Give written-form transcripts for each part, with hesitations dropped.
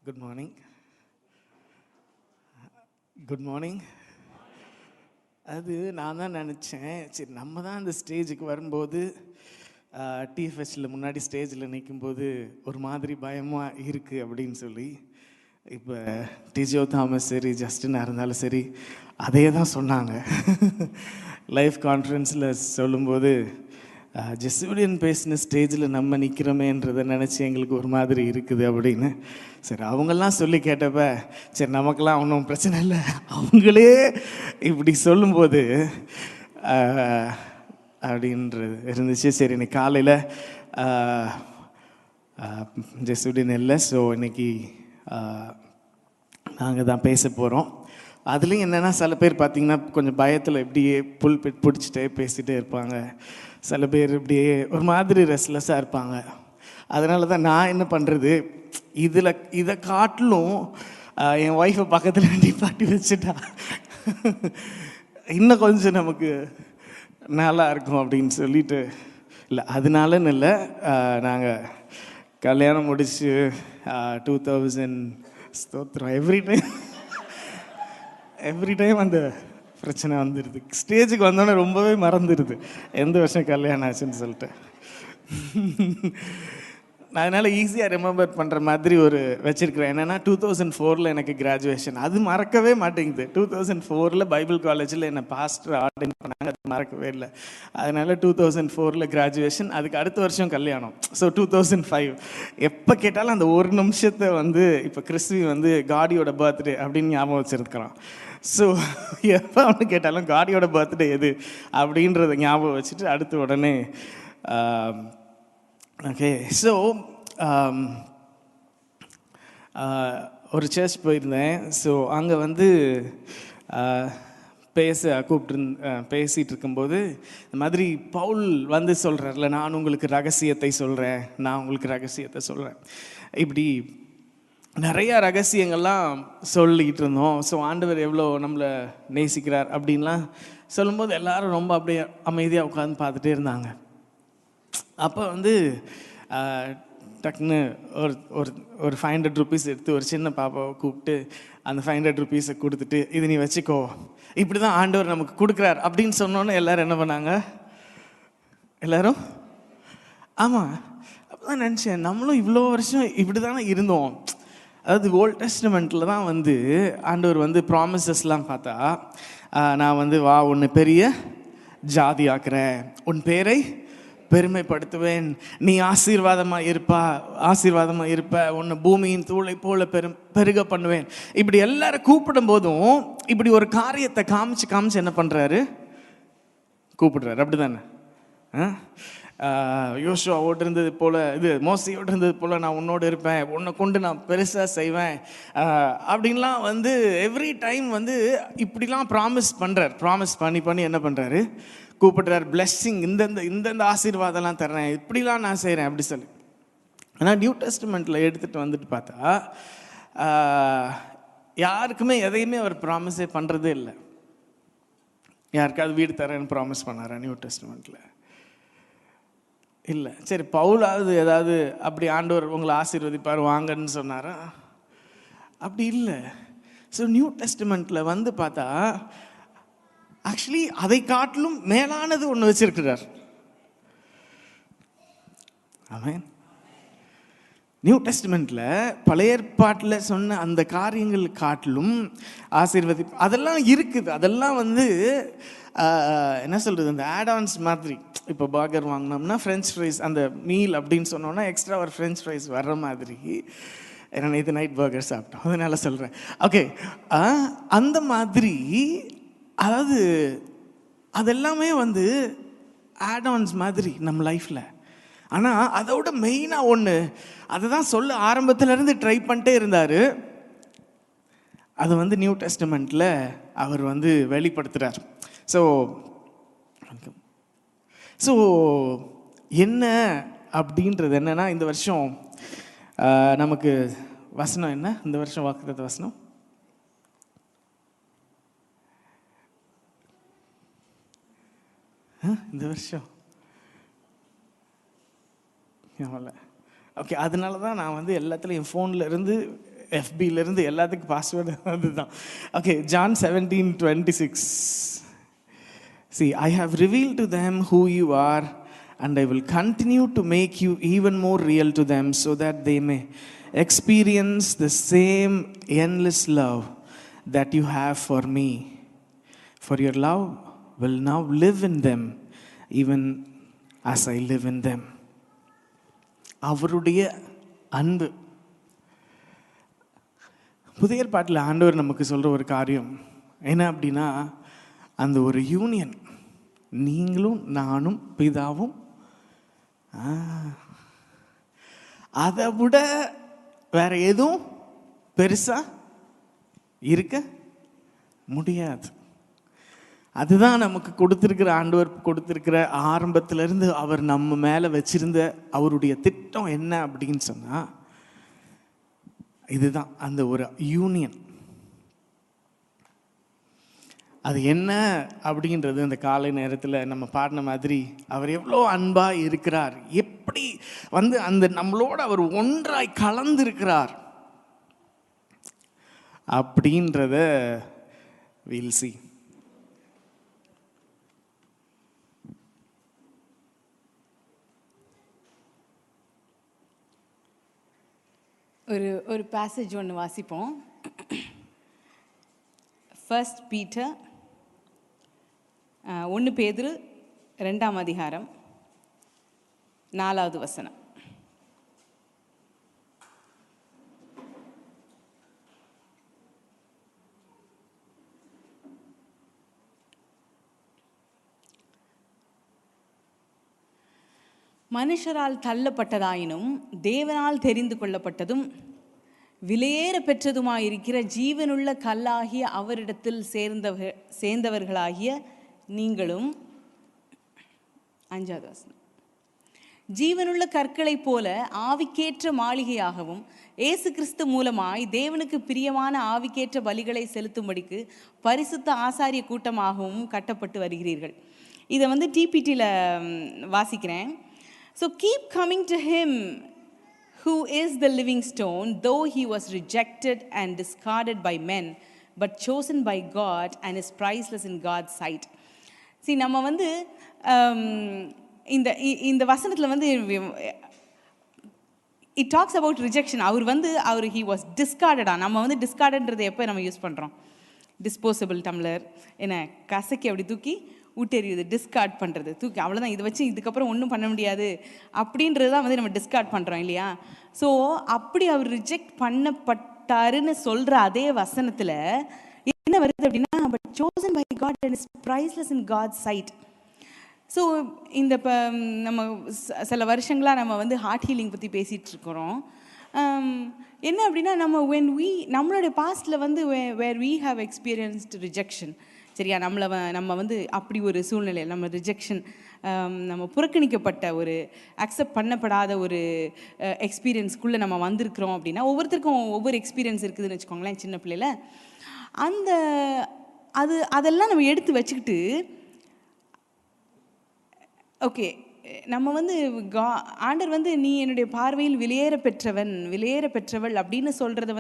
Good morning. Good morning. அது நான் தான் நினச்சேன், சரி நம்ம தான் அந்த ஸ்டேஜுக்கு வரும்போது டிஎஃப்எஸ்ல முன்னாடி ஸ்டேஜில் நிற்கும்போது ஒரு மாதிரி பயமாக இருக்குது அப்படின்னு சொல்லி, இப்போ டிஜோ தாமஸ் சரி ஜஸ்டினாக இருந்தாலும் சரி அதே தான் சொன்னாங்க. லைஃப் கான்ஃபரன்ஸில் சொல்லும்போது ஜெசுடியன் பேசின ஸ்டேஜில் நம்ம நிற்கிறோமேன்றதை நினச்சி எங்களுக்கு ஒரு மாதிரி இருக்குது அப்படின்னு. சரி அவங்கெல்லாம் சொல்லி கேட்டப்ப சரி நமக்கெல்லாம் ஒன்றும் பிரச்சனை இல்லை, அவங்களே இப்படி சொல்லும்போது அப்படின்றது இருந்துச்சு. சரி இன்னைக்கு காலையில் ஜெசுடியன் இல்லை, ஸோ இன்னைக்கு நாங்கள் தான் பேச போகிறோம். அதுலேயும் என்னென்னா சில பேர் பார்த்திங்கன்னா கொஞ்சம் பயத்தில் இப்படியே பிடிச்சிட்டே பேசிகிட்டே இருப்பாங்க, சில பேர் இப்படியே ஒரு மாதிரி ரெஸ்ட்லெஸ்ஸாக இருப்பாங்க. அதனால தான் நான் என்ன பண்ணுறது, இதை காட்டிலும் என் ஒய்ஃபை பக்கத்தில் நிப்பாட்டி வச்சுட்டா இன்னும் கொஞ்சம் நமக்கு நல்லா இருக்கும் அப்படின்னு சொல்லிட்டு, இல்லை அதனாலன்னு இல்லை, நாங்கள் கல்யாணம் முடிச்சு 2000 ஸ்தோத்திரம் எவ்ரி டைம் அந்த பிரச்சனை வந்துடுது. ஸ்டேஜுக்கு வந்தோடனே ரொம்பவே மறந்துடுது எந்த வருஷம் கல்யாணம் ஆச்சுன்னு சொல்லிட்டு. நான் அதனால் ஈஸியாக ரிமெம்பர் பண்ணுற மாதிரி ஒரு வச்சுருக்கிறேன். என்னென்னா 2004 எனக்கு கிராஜுவேஷன், அது மறக்கவே மாட்டேங்குது. 2004 பைபிள் காலேஜில் என்னை பாஸ்டர் ஆர்டைன் பண்ணாங்க, அது மறக்கவே இல்லை. அதனால் 2004 கிராஜுவேஷன், அதுக்கு அடுத்த வருஷம் கல்யாணம். ஸோ 2005 எப்போ கேட்டாலும் அந்த ஒரு நிமிஷத்தை இப்போ கிறிஸ்துவி காடியோட பர்த்டே அப்படின்னு ஞாபகம் வச்சுருக்கிறான். ஸோ எப்போ அவனு கேட்டாலும் காடியோட பர்த்டே எது அப்படின்றத ஞாபகம் வச்சுட்டு அடுத்து உடனே ஓகே. ஸோ ஒரு சர்ச் போயிருந்தேன். ஸோ அங்கே பேசிகிட்டு இருக்கும்போது இந்த மாதிரி பவுல் சொல்கிறார்ல, நான் உங்களுக்கு ரகசியத்தை சொல்கிறேன் இப்படி நிறையா ரகசியங்கள்லாம் சொல்லிக்கிட்டு இருந்தோம். ஸோ ஆண்டவர் எவ்வளோ நம்மளை நேசிக்கிறார் அப்படின்லாம் சொல்லும்போது எல்லோரும் ரொம்ப அப்படியே அமைதியாக உட்காந்து பார்த்துட்டே இருந்தாங்க. அப்போ டக்குன்னு ஒரு 500 ருபீஸ் எடுத்து ஒரு சின்ன பாப்பாவை கூப்பிட்டு அந்த 500 ருபீஸை கொடுத்துட்டு, இது நீ வச்சுக்கோ, இப்படி தான் ஆண்டவர் நமக்கு கொடுக்குறார் அப்படின்னு சொன்னோன்னே எல்லோரும் என்ன பண்ணாங்க, எல்லோரும் ஆமாம். அப்போ தான் நினச்சேன், நம்மளும் இவ்வளோ வருஷம் இப்படி தானே இருந்தோம். அதாவது ஓல்ட் டெஸ்டமெண்ட்டில் தான் ஆண்டவர் ப்ராமிசஸ்லாம் பார்த்தா, நான் வா உன்னை பெரிய ஜாதி ஆக்குறேன், உன் பேரை பெருமைப்படுத்துவேன், நீ ஆசீர்வாதமாக இருப்ப, உன்னை பூமியின் தூளை போல பெருக பண்ணுவேன். இப்படி எல்லாரும் கூப்பிடும் போதும் இப்படி ஒரு காரியத்தை காமிச்சு என்ன பண்ணுறாரு, கூப்பிடுறாரு. அப்படி தானே யோசுவாவோடு இருந்தது போல், மோசையோடு இருந்தது போல் நான் உன்னோடு இருப்பேன், உன்னை கொண்டு நான் பெருசாக செய்வேன் அப்படின்லாம் எவ்ரி டைம் இப்படிலாம் ப்ராமிஸ் பண்ணி என்ன பண்ணுறாரு, கூப்பிடுறாரு. பிளெஸ்ஸிங், இந்தந்த ஆசீர்வாதம்லாம் தர்றேன், இப்படிலாம் நான் செய்கிறேன் அப்படி சொல்லி. ஆனால் நியூ டெஸ்டமெண்ட்டில் எடுத்துகிட்டு பார்த்தா யாருக்குமே எதையுமே அவர் ப்ராமிஸே பண்ணுறதே இல்லை. யாருக்காவது வீடு தரேன்னு ப்ராமிஸ் பண்ணாரா நியூ டெஸ்டமெண்ட்டில்? இல்லை. சரி பவுலாவது ஏதாவது அப்படி ஆண்டவர் உங்களை ஆசீர்வதிப்பார் வாங்கன்னு சொன்னாரா? அப்படி இல்லை. ஸோ நியூ டெஸ்டமெண்ட்டில் பார்த்தா ஆக்சுவலி அதை காட்டிலும் மேலானது ஒன்று வச்சிருக்கிறார். ஆமென். நியூ டெஸ்டமெண்ட்டில் பழைய ஏற்பாட்டில் சொன்ன அந்த காரியங்கள் காட்டிலும் அதெல்லாம் இருக்குது. அதெல்லாம் என்ன சொல்கிறது, அந்த ஆடான்ஸ் மாதிரி. இப்போ பர்கர் வாங்கினோம்னா ஃப்ரெஞ்ச் ஃப்ரைஸ், அந்த மீல் அப்படின்னு சொன்னோன்னா எக்ஸ்ட்ரா ஒரு ஃப்ரெஞ்ச் ஃப்ரைஸ் வர்ற மாதிரி. ஏன்னா இது நைட் பர்கர் சாப்பிட்டோம், அதனால சொல்கிறேன். ஓகே, அந்த மாதிரி அதாவது அதெல்லாமே ஆடான்ஸ் மாதிரி நம்ம லைஃப்பில். ஆனால் அதோட மெயினாக ஒன்று, அதை தான் சொல்ல ஆரம்பத்துலேருந்து ட்ரை பண்ணிட்டே இருந்தார். அது நியூ டெஸ்டமெண்ட்டில் அவர் வெளிப்படுத்துகிறார். ஸோ என்ன அப்படின்றது என்னென்னா, இந்த வருஷம் நமக்கு வசனம் என்ன, இந்த வருஷம் வாக்குத்தத்த வசனம் இந்த வருஷம் ஓகே. அதனால தான் நான் எல்லாத்துலேயும் என் ஃபோனில் இருந்து FBலேருந்து எல்லாத்துக்கும் பாஸ்வேர்டு அதுதான். Okay, John 17:26. See, I have revealed to them who you are, and I will continue to make you even more real to them so that they may experience the same endless love that you have for me. For your love will now live in them, even as I live in them. அவருடைய அன்பு. புதிய ஏற்பாட்டில் ஆண்டவர் நமக்கு சொல்கிற ஒரு காரியம் என்ன அப்படின்னா, அந்த ஒரு யூனியன், நீங்களும் நானும் பிதாவும், அதை விட வேற எதுவும் பெருசா இருக்க முடியாது. அதுதான் நமக்கு கொடுத்திருக்கிற, ஆண்டவர் கொடுத்திருக்கிற ஆரம்பத்திலிருந்து அவர் நம்ம மேலே வச்சிருந்த அவருடைய திட்டம் என்ன அப்படின்னு சொன்னா, இதுதான் அந்த ஒரு யூனியன். அது என்ன அப்படின்றது அந்த காலை நேரத்தில் நம்ம பாடின மாதிரி, அவர் எவ்வளோ அன்பாக இருக்கிறார், எப்படி அந்த நம்மளோட அவர் ஒன்றாய் கலந்திருக்கிறார் அப்படின்றத we'll see. ஒரு பேசேஜ் ஒன்று வாசிப்போம். 1 Peter 1 பேதுரு 2ஆம் அதிகாரம் 4வது வசனம். மனுஷரால் தள்ளப்பட்டதாயினும் தேவனால் தெரிந்து கொள்ளப்பட்டதும் விலையேற பெற்றதுமாயிருக்கிற ஜீவனுள்ள கல்லாகிய அவரிடத்தில் சேர்ந்தவர்களாகிய நீங்களும், 5வது வசனம், ஜீவனுள்ள கற்களைப் போல ஆவிக்கேற்ற மாளிகையாகவும் இயேசு கிறிஸ்து மூலமாய் தேவனுக்கு பிரியமான ஆவிக்கேற்ற பலிகளை செலுத்தும்படிக்கு பரிசுத்த ஆசாரிய கூட்டமாகவும் கட்டப்பட்டு வருகிறீர்கள். இதை டிபிடியில் வாசிக்கிறேன். So keep coming to him who is the living stone, though he was rejected and discarded by men, but chosen by God and is priceless in God's sight. See, நம்ம இந்த வசனத்தில் it talks about rejection. Our he was discarded. நம்ம discardedன்றதை எப்போ நம்ம use பண்ணுறோம்? Disposable tumbler என்ன கசக்கி அப்படி தூக்கி ஊட்டெறியுது, டிஸ்கார்ட் பண்ணுறது, தூக்கி அவ்வளோதான், இதை வச்சு இதுக்கப்புறம் ஒன்றும் பண்ண முடியாது அப்படின்றது தான் நம்ம டிஸ்கார்ட் பண்ணுறோம் இல்லையா? ஸோ அப்படி அவர் ரிஜெக்ட் பண்ணப்பட்டாருன்னு சொல்கிற அதே வசனத்தில் என்ன வருது அப்படின்னா, but chosen by God and is priceless in God sight. So இந்த இப்போ நம்ம சில வருஷங்களாக நம்ம ஹார்ட் ஹீலிங் பற்றி பேசிகிட்டு இருக்கிறோம். என்ன அப்படின்னா, நம்மளுடைய பாஸ்டில் where we have experienced rejection, சரியா? நம்ம அப்படி ஒரு சூழ்நிலை, நம்ம ரிஜெக்ஷன், நம்ம புறக்கணிக்கப்பட்ட ஒரு அக்செப்ட் பண்ணப்படாத ஒரு எக்ஸ்பீரியன்ஸ்குள்ளே நம்ம வந்திருக்கிறோம் அப்படின்னா, ஒவ்வொருத்தருக்கும் ஒவ்வொரு எக்ஸ்பீரியன்ஸ் இருக்குதுன்னு வச்சுக்கோங்களேன். சின்ன பிள்ளையில அதெல்லாம் நம்ம எடுத்து வச்சுக்கிட்டு, ஓகே, நம்ம ஆண்டவர் நீ என்னுடைய பார்வையில் விலையேற பெற்றவள் அப்படின்னு சொல்கிறத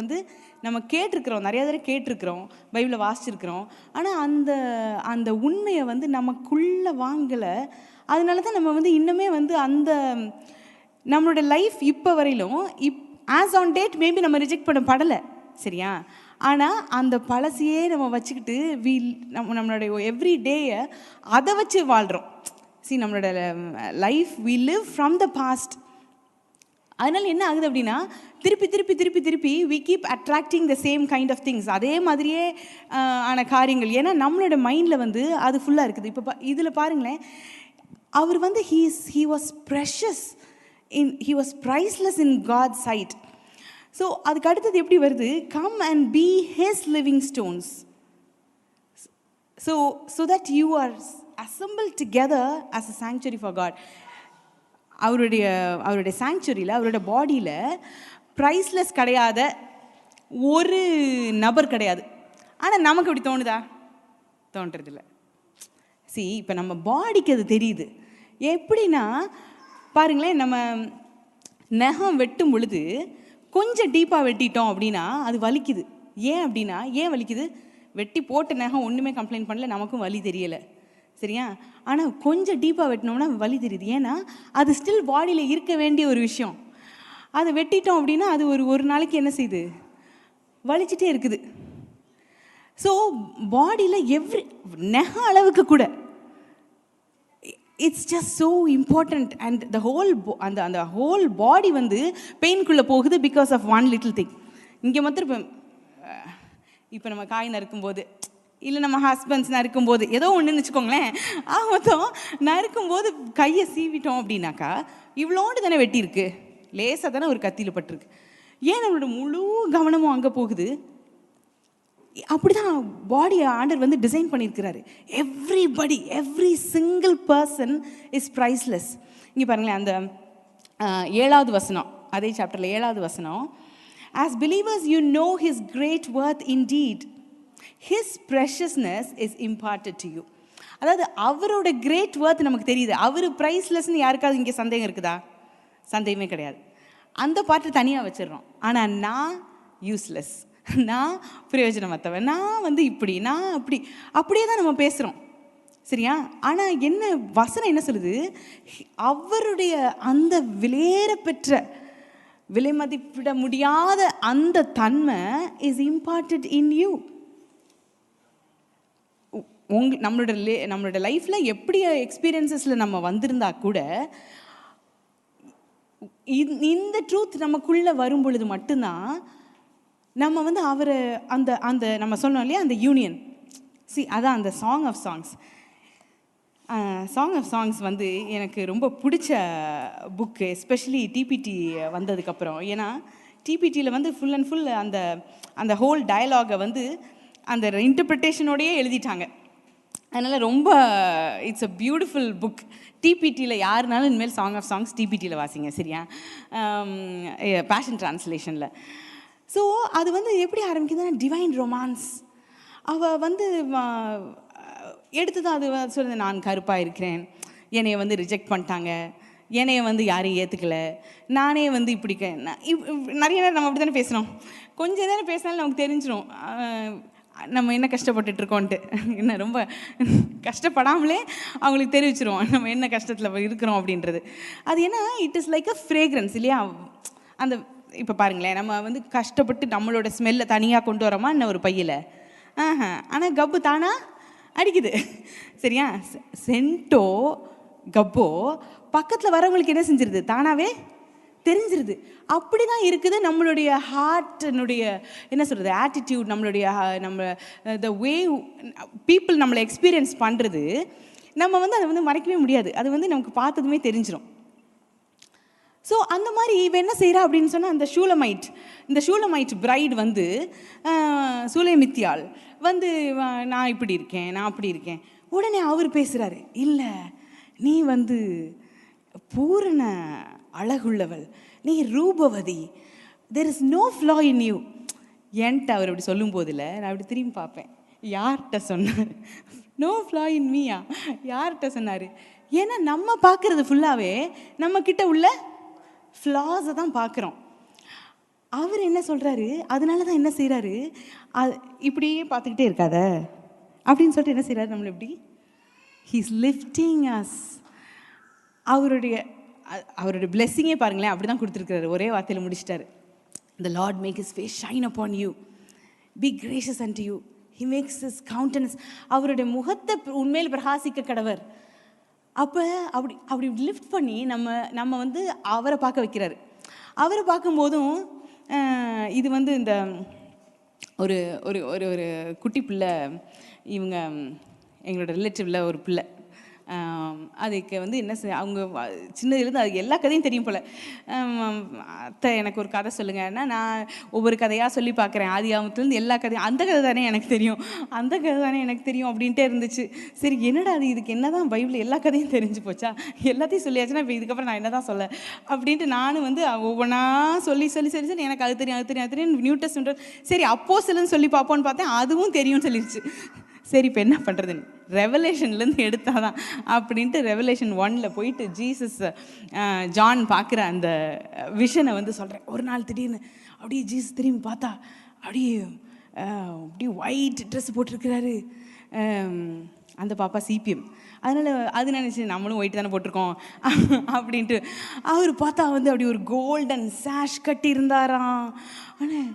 நம்ம கேட்டிருக்கிறோம், நிறையா தடவை கேட்டிருக்கிறோம், பைபிளை வாசிச்சிருக்கிறோம். ஆனால் அந்த உண்மையை நமக்குள்ளே வாங்கலை. அதனால தான் நம்ம இன்னுமே அந்த நம்மளோட லைஃப் இப்போ வரையிலும் ஆஸ் ஆன் டேட் மேபி நம்ம ரிஜெக்ட் பண்ணப்படலை, சரியா? ஆனால் அந்த பழசையே நம்ம வச்சுக்கிட்டு நம்மளுடைய எவ்ரி டேயை அதை வச்சு வாழ்கிறோம். நம்மளோட life we live from the past. அதனால் என்ன ஆகுது அப்படின்னா, திருப்பி we keep attracting the same kind of things, அதே மாதிரியே ஆன காரியங்கள். ஏன்னா நம்மளோட மைண்டில் அது ஃபுல்லாக இருக்குது. இப்போ இதில் பாருங்களேன், அவர் he was precious he was priceless in God's sight. So அதுக்கு அடுத்தது எப்படி வருது? Come and be his living stones, so that you are assembled together as a sanctuary for God. அவருடைய சாங்சுரியில், அவரோட பாடியில் ப்ரைஸ்லெஸ் கிடையாத ஒரு நபர் கிடையாது. ஆனால் நமக்கு அப்படி தோணுதா? தோன்றதில்ல. இப்போ நம்ம பாடிக்கு அது தெரியுது. எப்படின்னா பாருங்களேன், நம்ம நகம் வெட்டும் பொழுது கொஞ்சம் டீப்பாக வெட்டிட்டோம் அப்படின்னா அது வலிக்குது. ஏன் அப்படின்னா, ஏன் வலிக்குது? வெட்டி போட்ட நகம் ஒன்றுமே கம்ப்ளைண்ட் பண்ணல, நமக்கும் வலி தெரியலை, சரியா? ஆனால் கொஞ்சம் டீப்பாக வெட்டினோம்னா வலி தெரியுது. ஏன்னா அது ஸ்டில் பாடியில் இருக்க வேண்டிய ஒரு விஷயம். அதை வெட்டிட்டோம் அப்படின்னா அது ஒரு நாளைக்கு என்ன செய்யுது? வலிச்சிட்டே இருக்குது. ஸோ பாடியில் நெக அளவுக்கு கூட it's just so important. And the whole அந்த ஹோல் பாடி வந்து பெயின்குள்ளே போகுது because of one little thing. இங்கே மாத்திரம் இப்போ நம்ம காய் நறுக்கும்போது, இல்லை நம்ம ஹஸ்பண்ட்ஸ் நறுக்கும்போது, ஏதோ ஒன்றுன்னு வச்சுக்கோங்களேன், மொத்தம் நறுக்கும்போது கையை சீவிட்டோம் அப்படின்னாக்கா இவ்வளோண்டு தானே வெட்டியிருக்கு, லேசாக தானே ஒரு கத்தியில் பட்டிருக்கு. ஏன் நம்மளோட முழு கவனமும் அங்கே போகுது? அப்படி தான் பாடியை ஆண்டவர் வந்து டிசைன் பண்ணியிருக்கிறாரு. Everybody, every single person is priceless. இங்கே பாருங்களேன், அந்த 7வது வசனம், அதே சாப்டரில் 7வது வசனம், as believers you know his great worth indeed, his preciousness is imparted to you. அதாவது அவரோட கிரேட் ஒர்த் நமக்கு தெரியுது. அவர் ப்ரைஸ்லெஸ்ன்னு யாருக்காவது இங்கே சந்தேகம் இருக்குதா? சந்தேகமே கிடையாது. அந்த பாட்டு தனியாக வச்சிடறோம். ஆனால் நான் யூஸ்லெஸ், நான் பிரயோஜனமற்றவன், நான் வந்து இப்படி, நான் அப்படி, அப்படியே தான் நம்ம பேசுகிறோம், சரியா? ஆனால் என்ன வசனம் என்ன சொல்லுது? அவருடைய அந்த விலையேறப்பெற்ற, விலை மதிப்பிட முடியாத அந்த தன்மை இஸ் இம்பார்ட்டட் இன் யூ. நம்மளோட லைஃப்பில் எப்படி எக்ஸ்பீரியன்ஸஸில் நம்ம வந்திருந்தா கூட இந்த ட்ரூத் நமக்குள்ளே வரும் பொழுது மட்டும்தான் நம்ம வந்து அவரை அந்த நம்ம சொன்னோம் இல்லையா, அந்த யூனியன். அதான் அந்த சாங் ஆஃப் சாங்ஸ் வந்து எனக்கு ரொம்ப பிடிச்ச புக்கு, எஸ்பெஷலி டிபிடி வந்ததுக்கப்புறம். ஏன்னா டிபிடியில் வந்து ஃபுல் அண்ட் ஃபுல் அந்த ஹோல் டயலாகை வந்து அந்த இன்டர்பிரிட்டேஷனோடையே எழுதிட்டாங்க. அதனால் ரொம்ப இட்ஸ் அ பியூட்டிஃபுல் புக். டிபிடியில் யாருனாலும் இனிமேல் சாங் ஆஃப் சாங்ஸ் டிபிடியில் வாசிங்க, சரியா? பேஷன் ட்ரான்ஸ்லேஷனில். ஸோ அது வந்து எப்படி ஆரம்பிக்குதுன்னா, டிவைன் ரொமான்ஸ். அவள் வந்து எடுத்து தான் அது சொல்லுது, நான் கருப்பாக இருக்கிறேன், என்னைய வந்து ரிஜெக்ட் பண்ணிட்டாங்க, என்னைய வந்து யாரையும் ஏற்றுக்கலை, நானே வந்து இப்படி நிறைய நேரம் நம்ம அப்படி தானே பேசுகிறோம். கொஞ்சம் நேரம் பேசினாலும் நமக்கு தெரிஞ்சிடும் நம்ம என்ன கஷ்டப்பட்டுட்ருக்கோன்ட்டு. என்ன ரொம்ப கஷ்டப்படாமலே அவங்களுக்கு தெரிவிச்சிருவோம் நம்ம என்ன கஷ்டத்தில் இருக்கிறோம் அப்படின்றது. அது ஏன்னா it is like a fragrance இல்லையா? அந்த இப்போ பாருங்களேன், நம்ம வந்து கஷ்டப்பட்டு நம்மளோட ஸ்மெல்லை தனியாக கொண்டு வரோமா என்ன ஒரு பையில்? ஆனால் கப்பு தானா அடிக்குது, சரியா? சென்ட்டோ கப்போ பக்கத்தில் வரவங்களுக்கு என்ன செஞ்சிருது? தானாகவே தெரிஞ்சிருது. அப்படி தான் இருக்குது நம்மளுடைய ஹார்ட்டினுடைய என்ன சொல்கிறது, ஆட்டிடியூட், நம்மளுடைய த வே பீப்புள் நம்மளை எக்ஸ்பீரியன்ஸ் பண்ணுறது. நம்ம வந்து அதை வந்து மறைக்கவே முடியாது, அது வந்து நமக்கு பார்த்ததுமே தெரிஞ்சிடும். ஸோ அந்த மாதிரி இவ என்ன செய்கிறா அப்படின்னு சொன்னால், இந்த ஷூலமைட் பிரைட் வந்து சூலேமித்தியாள் வந்து நான் இப்படி இருக்கேன், நான் அப்படி இருக்கேன். உடனே அவர் பேசுகிறாரு, இல்லை நீ வந்து பூரண அழகுள்ளவள், நீ ரூபவதி, there is no flaw in you. என்கிட்ட அவர் அப்படி சொல்லும் போதில் நான் அப்படி திரும்பி பார்ப்பேன், யார்கிட்ட சொன்னார்? நோ ஃப்ளா இன் மீயா? யார்கிட்ட சொன்னார்? ஏன்னா நம்ம பார்க்குறது ஃபுல்லாகவே நம்மக்கிட்ட உள்ள ஃப்ளாஸை தான் பார்க்குறோம். அவர் என்ன சொல்கிறாரு, அதனால தான் என்ன செய்கிறாரு, இப்படியே பார்த்துக்கிட்டே இருக்காத அப்படின்னு சொல்லிட்டு என்ன செய்கிறாரு, நம்மளை இப்படி ஹீஸ் லிஃப்டிங் அஸ். அவருடைய பிளெஸ்ஸிங்கே பாருங்களேன், அப்படி தான் கொடுத்துருக்காரு. ஒரே வார்த்தையில் முடிச்சிட்டாரு. The Lord make his face shine upon you, be gracious unto you, he makes his countenance. அவருடைய முகத்தை உண்மையில் பிரகாசிக்க கடவர். அப்போ அப்படி லிஃப்ட் பண்ணி நம்ம வந்து அவரை பார்க்க வைக்கிறாரு. அவரை பார்க்கும்போதும் இது வந்து இந்த ஒரு ஒரு ஒரு ஒரு குட்டி பிள்ளை, இவங்க எங்களோட ரிலேட்டிவில் ஒரு பிள்ளை, அதுக்கு வந்து என்ன அவங்க சின்னதுலேருந்து அதுக்கு எல்லா கதையும் தெரியும் போல். அத்தை எனக்கு ஒரு கதை சொல்லுங்கன்னா, நான் ஒவ்வொரு கதையாக சொல்லி பார்க்குறேன், ஆதி ஆமத்துலேருந்து எல்லா கதையும், அந்த கதை தானே எனக்கு தெரியும், அந்த கதை தானே எனக்கு தெரியும் அப்படின்ட்டே இருந்துச்சு. சரி என்னடா அது, இதுக்கு என்ன தான் பைபிள் எல்லா கதையும் தெரிஞ்சு போச்சா, எல்லாத்தையும் சொல்லியாச்சுன்னா இப்போ இதுக்கப்புறம் நான் என்ன தான் சொல்ல அப்படின்ட்டு நானும் வந்து ஒவ்வொன்றா சொல்லி எனக்கு அது தெரியும் நியூ டெஸ்டமென்ட், சரி அப்போஸ்தலன்னு சொல்லி பார்ப்போன்னு பார்த்தேன், அதுவும் தெரியும்னு சொல்லிடுச்சு. சரி இப்போ என்ன பண்ணுறதுன்னு ரெவலேஷன்லேருந்து எடுத்தாதான் அப்படின்ட்டு ரெவலேஷன் 1 போயிட்டு ஜீசஸ் ஜான் பார்க்குற அந்த விஷனை வந்து சொல்கிறேன். ஒரு நாள் திடீர்னு அப்படியே ஜீசஸ் திரும்பி பார்த்தா அப்படியே ஒயிட் ட்ரெஸ் போட்டிருக்கிறாரு. அந்த பாப்பா சிபிஎம், அதனால் அது நினச்சி நம்மளும் ஒயிட் தானே போட்டிருக்கோம் அப்படின்ட்டு அவர் பார்த்தா வந்து அப்படி ஒரு கோல்டன் சாஷ் கட்டி இருந்தாராம். ஆனால்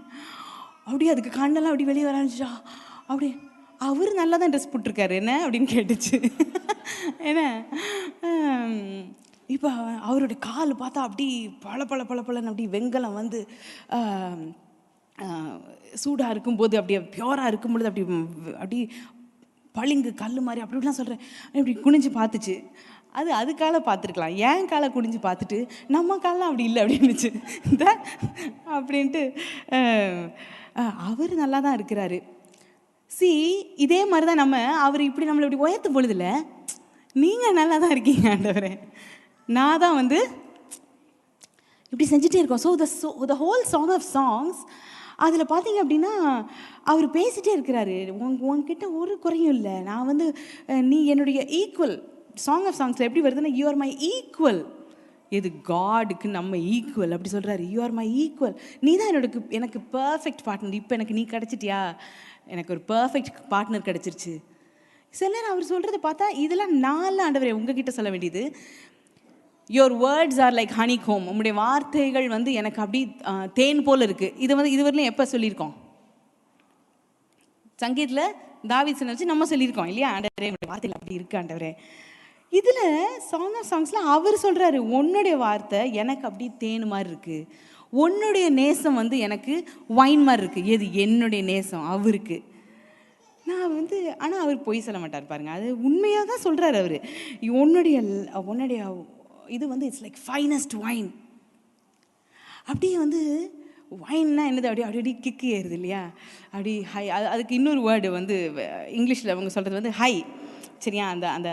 அப்படியே அதுக்கு கண்ணெல்லாம் அப்படி வெளியே வர ஆரம்பிச்சா. அப்படி அவர் நல்லா தான் ட்ரெஸ் போட்டிருக்காரு என்ன அப்படின்னு கேட்டுச்சு. ஏன்னா இப்போ அவருடைய கால் பார்த்தா அப்படி பளபளன்னு அப்படி வெங்கலம் வந்து சூடாக இருக்கும்போது அப்படியே பியூராக இருக்கும்பொழுது அப்படி அப்படி பளிங்கு கல் மாதிரி அப்படி இப்படிலாம் சொல்கிறேன். இப்படி குனிஞ்சு பார்த்துச்சு. அது காலை பார்த்துருக்கலாம், ஏன் காலை குனிஞ்சு பார்த்துட்டு நம்ம காலெலாம் அப்படி இல்லை அப்படின்னுச்சு. இந்த அப்படின்ட்டு அவர் நல்லா தான் இருக்கிறாரு. இதே மாதிரி தான் நம்ம அவர் இப்படி நம்மளை இப்படி உயர்த்தும் பொழுதுல நீங்கள் நல்லா தான் இருக்கீங்க ஆண்டவரே, நான் தான் வந்து இப்படி செஞ்சுட்டே இருக்கோம். The whole song of songs அதில் பார்த்தீங்க அப்படின்னா அவர் பேசிகிட்டே இருக்கிறாரு. உங்ககிட்ட ஒரு குறையும் இல்லை, நான் வந்து நீ என்னுடைய ஈக்குவல். சாங் ஆஃப் சாங்ஸில் எப்படி வருதுன்னா யூ ஆர் மை ஈக்குவல். எது காடுக்கு நம்ம ஈக்குவல் அப்படி சொல்கிறாரு. யூ ஆர் மை ஈக்குவல், நீ தான் எனக்கு பர்ஃபெக்ட் பார்ட்னர். இப்போ எனக்கு நீ கிடச்சிட்டியா, எனக்கு ஒரு பர்ஃபெக்ட் பார்ட்னர் கிடச்சிருச்சு. சில நேரம் அவர் சொல்கிறத பார்த்தா இதெல்லாம் நாலு ஆண்டவரே உங்ககிட்ட சொல்ல வேண்டியது. Your words are like honeycomb, உங்களுடைய வார்த்தைகள் வந்து எனக்கு அப்படி தேன் போல் இருக்குது. இது வந்து இதுவரையிலும் எப்போ சொல்லியிருக்கோம்? சங்கீதத்தில் தாவீது வச்சு நம்ம சொல்லியிருக்கோம் இல்லையா, ஆண்டவரே உங்களுடைய வார்த்தைகள் அப்படி இருக்கு ஆண்டவரே. இதில் சாங் ஆஃப் சாங்ஸில் அவர் சொல்கிறாரு, உன்னுடைய வார்த்தை எனக்கு அப்படி தேன் மாதிரி இருக்குது, உன்னுடைய நேசம் வந்து எனக்கு வைன் மாதிரி இருக்குது. எது என்னுடைய நேசம் அவருக்கு. நான் வந்து ஆனால் அவர் பொய் சொல்ல மாட்டார் பாருங்கள், அது உண்மையாக தான் சொல்கிறார் அவர். உன்னுடைய இது வந்து இட்ஸ் லைக் ஃபைனஸ்ட் வைன். அப்படியே வந்து வைன்னா என்னது, அப்படி கிக்கு ஏறுது இல்லையா, அப்படி ஹை. அதுக்கு இன்னொரு வேர்டு வந்து இங்கிலீஷில் அவங்க சொல்கிறது வந்து ஹை. சரியா, அந்த அந்த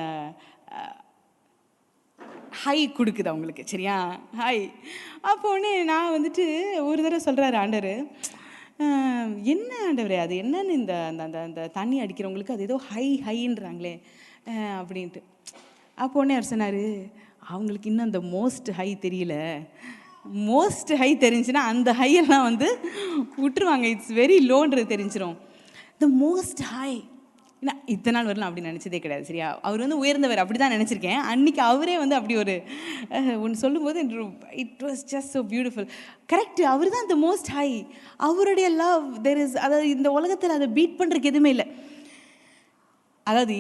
ஹை கொடுக்குது அவங்களுக்கு. சரியா, ஹை. அப்போ ஒன்று நான் வந்துட்டு ஒரு தடவை சொல்கிறாரு ஆண்டவர், என்ன ஆண்டவரே அது என்னன்னு இந்த அந்த அந்த தண்ணி அடிக்கிறவங்களுக்கு அது ஏதோ ஹைன்றாங்களே அப்படின்ட்டு. அப்போ உடனே அவர் சொன்னார், அவங்களுக்கு இன்னும் அந்த மோஸ்ட் ஹை தெரியல. மோஸ்ட் ஹை தெரிஞ்சுன்னா அந்த ஹையெல்லாம் வந்து விட்டுருவாங்க, இட்ஸ் வெரி லோன்றது தெரிஞ்சிடும். த மோஸ்ட் ஹை நான் இத்தனை நாள் வரலாம் அப்படி நினச்சதே கிடையாது. சரியா, அவர் வந்து உயர்ந்தவர் அப்படி தான் நினச்சிருக்கேன். அன்றைக்கி அவரே வந்து அப்படி ஒரு ஒன்று சொல்லும்போது it was just so beautiful. Correct, அவர் தான் த மோஸ்ட் ஹை. அவருடைய லவ் தெர் இஸ், அதாவது இந்த உலகத்தில் அதை பீட் பண்ணுறதுக்கு எதுவுமே இல்லை. அதாவது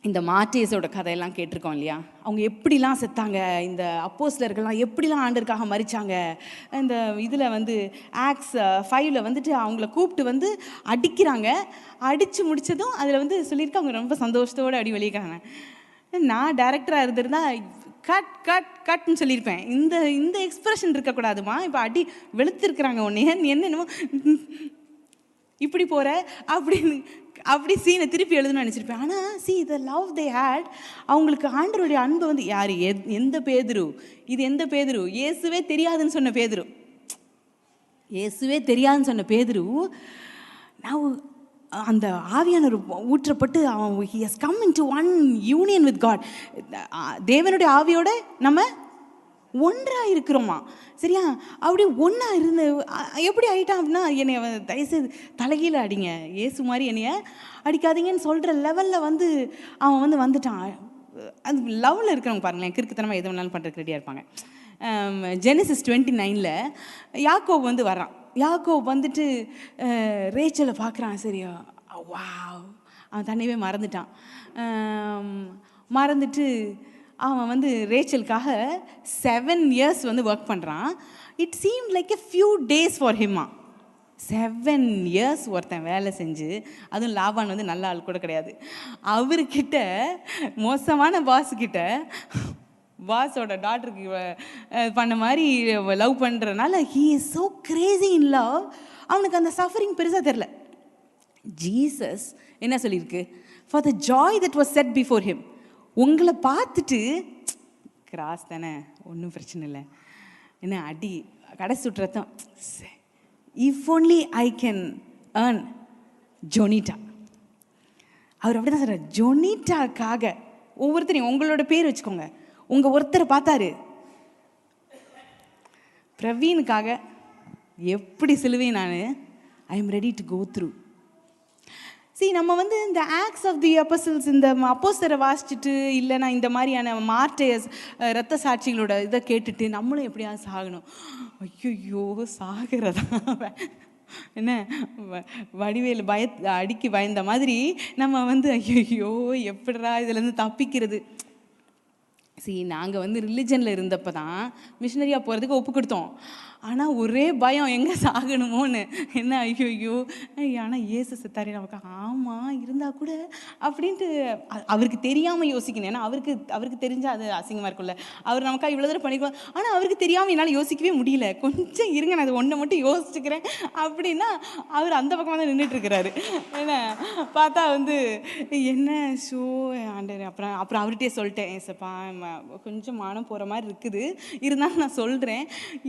இந்த மார்ட்டியஸோட கதையெல்லாம் கேட்டிருக்கோம் இல்லையா, அவங்க எப்படிலாம் செத்தாங்க, இந்த அப்போஸ்தலர்கள்லாம் எப்படிலாம் ஆண்டருக்காக மரித்தாங்க. இந்த இதில் வந்து ஆக்ஸ் 5 வந்துட்டு அவங்கள கூப்பிட்டு வந்து அடிக்கிறாங்க. அடித்து முடித்ததும் அதில் வந்து சொல்லியிருக்க அவங்க ரொம்ப சந்தோஷத்தோடு அடி வெளியிட்டாங்க. நான் டைரக்டராக இருந்திருந்தா கட்னு சொல்லியிருப்பேன். இந்த எக்ஸ்பிரஷன் இருக்கக்கூடாதுமா, இப்போ அடி வெளுத்துருக்குறாங்க உடனே என்னென்னமோ இப்படி போகிற அப்படின்னு அப்படி சீனை திருப்பி எழுதுன்னு நினச்சிருப்பேன். ஆனால் the love they had, அவங்களுக்கு ஆண்டவருடைய அன்பு வந்து யார், எந்த பேதுரு, இது எந்த பேதுரு, இயேசுவே தெரியாதுன்னு சொன்ன பேதுரு, இயேசுவே தெரியாதுன்னு சொன்ன பேதுரு நான் அந்த ஆவியானவர் ஊற்றப்பட்டு அவன் he has come into one union with God. தேவனுடைய ஆவியோட நம்ம ஒன்றாக இருக்கிறோமா. சரியா, அப்படி ஒன்றா இருந்து எப்படி ஆகிட்டான் அப்படின்னா, என்னை தயவுசெய்து தலைகீழ அடிங்க, இயேசு மாதிரி என்னைய அடிக்காதீங்கன்னு சொல்கிற லெவலில் வந்து அவன் வந்துட்டான். அது லவ்வில் இருக்கிறவங்க பாருங்களேன், கிறுக்குத்தனமாக எது வேணாலும் பண்ணுறதுக்கு ரெடியாக இருப்பாங்க. ஜெனசிஸ் 29 யாக்கோப் வந்து வர்றான். யாக்கோப் வந்துட்டு ரேச்சலை பார்க்குறான். சரியா, வாவ், அவன் தன்னையவே மறந்துட்டான். மறந்துட்டு அவன் வந்து ரேச்சலுக்காக 7 years வந்து ஒர்க் பண்ணுறான். It seem like a few days for ஹிம்மா. 7 years ஒருத்தன் வேலை செஞ்சு, அதுவும் லாபான் வந்து நல்ல ஆள் கூட கிடையாது. அவர்கிட்ட மோசமான பாஸுக்கிட்ட பாஸோட டாட்டருக்கு பண்ண மாதிரி லவ் பண்ணுறதுனால he is so Crazy in love. அவனுக்கு அந்த சஃபரிங் பெருசாக தெரில. ஜீசஸ் என்ன சொல்லியிருக்கு, for the joy that was said before him. உங்களை பார்த்துட்டு கிராஸ் தானே, ஒன்றும் பிரச்சனை இல்லை, என்ன அடி கடைசி சுற்றுறதும், if only I can earn Jonita, அவர் அப்படி தான் சொல்கிறார், ஜொனிட்டாக்காக. ஒவ்வொருத்தரையும் உங்களோட பேர் வச்சுக்கோங்க. உங்கள் ஒருத்தரை பார்த்தாரு, பிரவீனுக்காக எப்படி சிலுவை நான் I am ready to go through. நம்ம வந்து இந்த ஆக்ட்ஸ் ஆஃப் தி அப்போஸ்டல்ஸ், இந்த அப்போஸ்தலரை வாசிச்சுட்டு, இல்லைனா இந்த மாதிரியான மார்டையர்ஸ், இரத்த சாட்சிகளோட இதை கேட்டுட்டு நம்மளும் எப்படியாவது சாகணும். ஐயோ சாகிறதா என்ன வடிவேல் அடிக்கி பயந்த மாதிரி நம்ம வந்து ஐயோ எப்படிடா இதுலேருந்து தப்பிக்கிறது. நாங்கள் வந்து ரிலிஜனில் இருந்தப்போ தான் மிஷினரியாக போகிறதுக்கு ஒப்பு கொடுத்தோம். ஆனால் ஒரே பயம், எங்கே சாகணுமோன்னு. என்ன ஐயோ ஆனால் ஏசு செத்தாரே நமக்கு, ஆமாம் இருந்தால் கூட அப்படின்ட்டு அவருக்கு தெரியாமல் யோசிக்கணும். ஏன்னா அவருக்கு தெரிஞ்சால் அது அசிங்கமாக இருக்கும்ல. அவர் நமக்காக இவ்வளோ தூரம் பண்ணிக்குவோம், ஆனால் அவருக்கு தெரியாமல் என்னால் யோசிக்கவே முடியல. கொஞ்சம் இருங்க, நான் அது ஒன்றை மட்டும் யோசிச்சுக்கிறேன் அப்படின்னா அவர் அந்த பக்கமாக தான் நின்றுட்டுருக்கிறாரு. ஏன்னா பார்த்தா வந்து என்ன ஷோ ஆண்டர். அப்புறம் அவர்கிட்டே சொல்லிட்டேன், ஏசப்பா கொஞ்சம் மானம் போகிற மாதிரி இருக்குது, இருந்தாலும் நான் சொல்கிறேன்,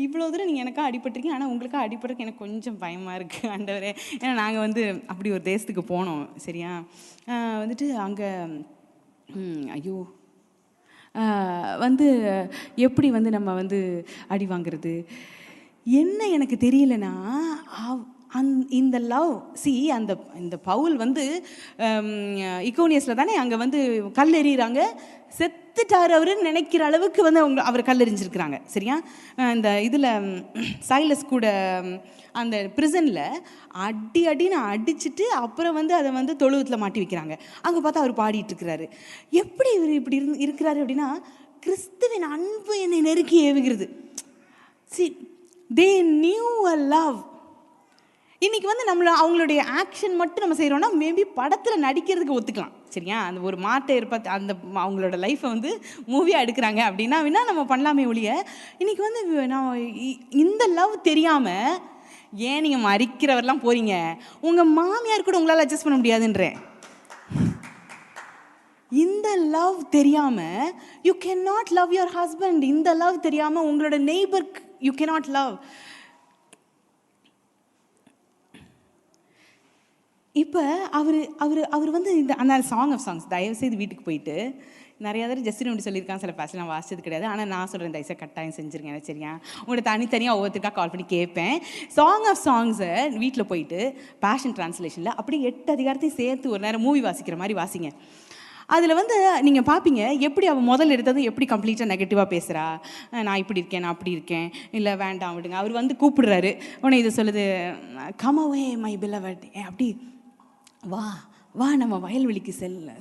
இவ்வளோ தூரம் நீங்கள் எனக்கா அடிபட்டிருக்கீங்க, ஆனால் உங்களுக்காக அடிபடுறதுக்கு எனக்கு கொஞ்சம் பயமாக இருக்குது ஆண்டவரே. ஏன்னா நாங்கள் வந்து அப்படி ஒரு தேசத்துக்கு போனோம். சரியா, வந்துட்டு அங்கே ஐயோ வந்து எப்படி வந்து நம்ம வந்து அடி வாங்கிறது என்ன எனக்கு தெரியலனா, இந்த லவ் இந்த பவுல் வந்து இக்கோனியஸில் தானே அங்கே வந்து கல் எறிகிறாங்க, செத்துட்டார் அவருன்னு நினைக்கிற அளவுக்கு வந்து அவர் கல்லெறிஞ்சிருக்கிறாங்க. சரியா, இந்த இதில் சைலஸ் கூட அந்த பிரிசனில் அடின்னு அடிச்சுட்டு அப்புறம் வந்து அதை வந்து தொழுவத்தில் மாட்டி வைக்கிறாங்க. அங்கே பார்த்தா அவர் பாடிட்டு இருக்கிறாரு. எப்படி இவர் இப்படி இருக்கிறாரு அப்படின்னா, கிறிஸ்துவின் அன்பு என்னை நெருக்கி ஏவுகிறது. they knew a love. இன்றைக்கி வந்து அவங்களுடைய ஆக்ஷன் மட்டும் நம்ம செய்கிறோன்னா மேபி படத்தில் நடிக்கிறதுக்கு ஒத்துக்கலாம். சரியா, அந்த ஒரு மாட்டை இருப்ப அந்த அவங்களோட லைஃப்பை வந்து மூவியாக எடுக்கிறாங்க அப்படின்னா வேணா நம்ம பண்ணலாமே ஒழிய, இன்றைக்கி வந்து நான் இந்த லவ் தெரியாமல் ஏன் நீங்கள் மறிக்கிறவரெலாம் போகிறீங்க, உங்கள் மாமியார் கூட உங்களால் அட்ஜஸ்ட் பண்ண முடியாதுன்றேன். இந்த லவ் தெரியாமல் you can not love your husband. இந்த லவ் தெரியாமல் உங்களோட நெய்பருக்கு யூ கேனாட் லவ். இப்போ அவர் வந்து அந்த சாங் ஆஃப் சாங்ஸ் தயவுசெய்து வீட்டுக்கு போயிட்டு, நிறையா தடவை ஜஸ்டின் அப்படி சொல்லியிருக்காங்க, சில பேச நான் வாசிச்சது கிடையாது, ஆனால் நான் சொல்கிறேன் தயவுசெய்து கட்டாயம் செஞ்சுருங்க. சரியா, உங்களோட தனித்தனியாக ஒவ்வொருத்தருக்காக கால் பண்ணி கேட்பேன். சாங் ஆஃப் சாங்ஸை வீட்டில் போயிட்டு பேஷன் ட்ரான்ஸ்லேஷனில் அப்படி 8 அதிகாரத்தையும் சேர்த்து ஒரு நேரம் மூவி வாசிக்கிற மாதிரி வாசிங்க. அதில் வந்து நீங்கள் பார்ப்பீங்க எப்படி அவள் முதல் எடுத்ததும் எப்படி கம்ப்ளீட்டாக நெகட்டிவாக பேசுகிறா. நான் இப்படி இருக்கேன், நான் அப்படி இருக்கேன், இல்லை வேண்டாம் விடுங்க. அவர் வந்து கூப்பிடுறாரு, உடனே இது சொல்லுது, கம் அவே மை பிலவட், அப்படி வா நம்ம வயல்வெளிக்கு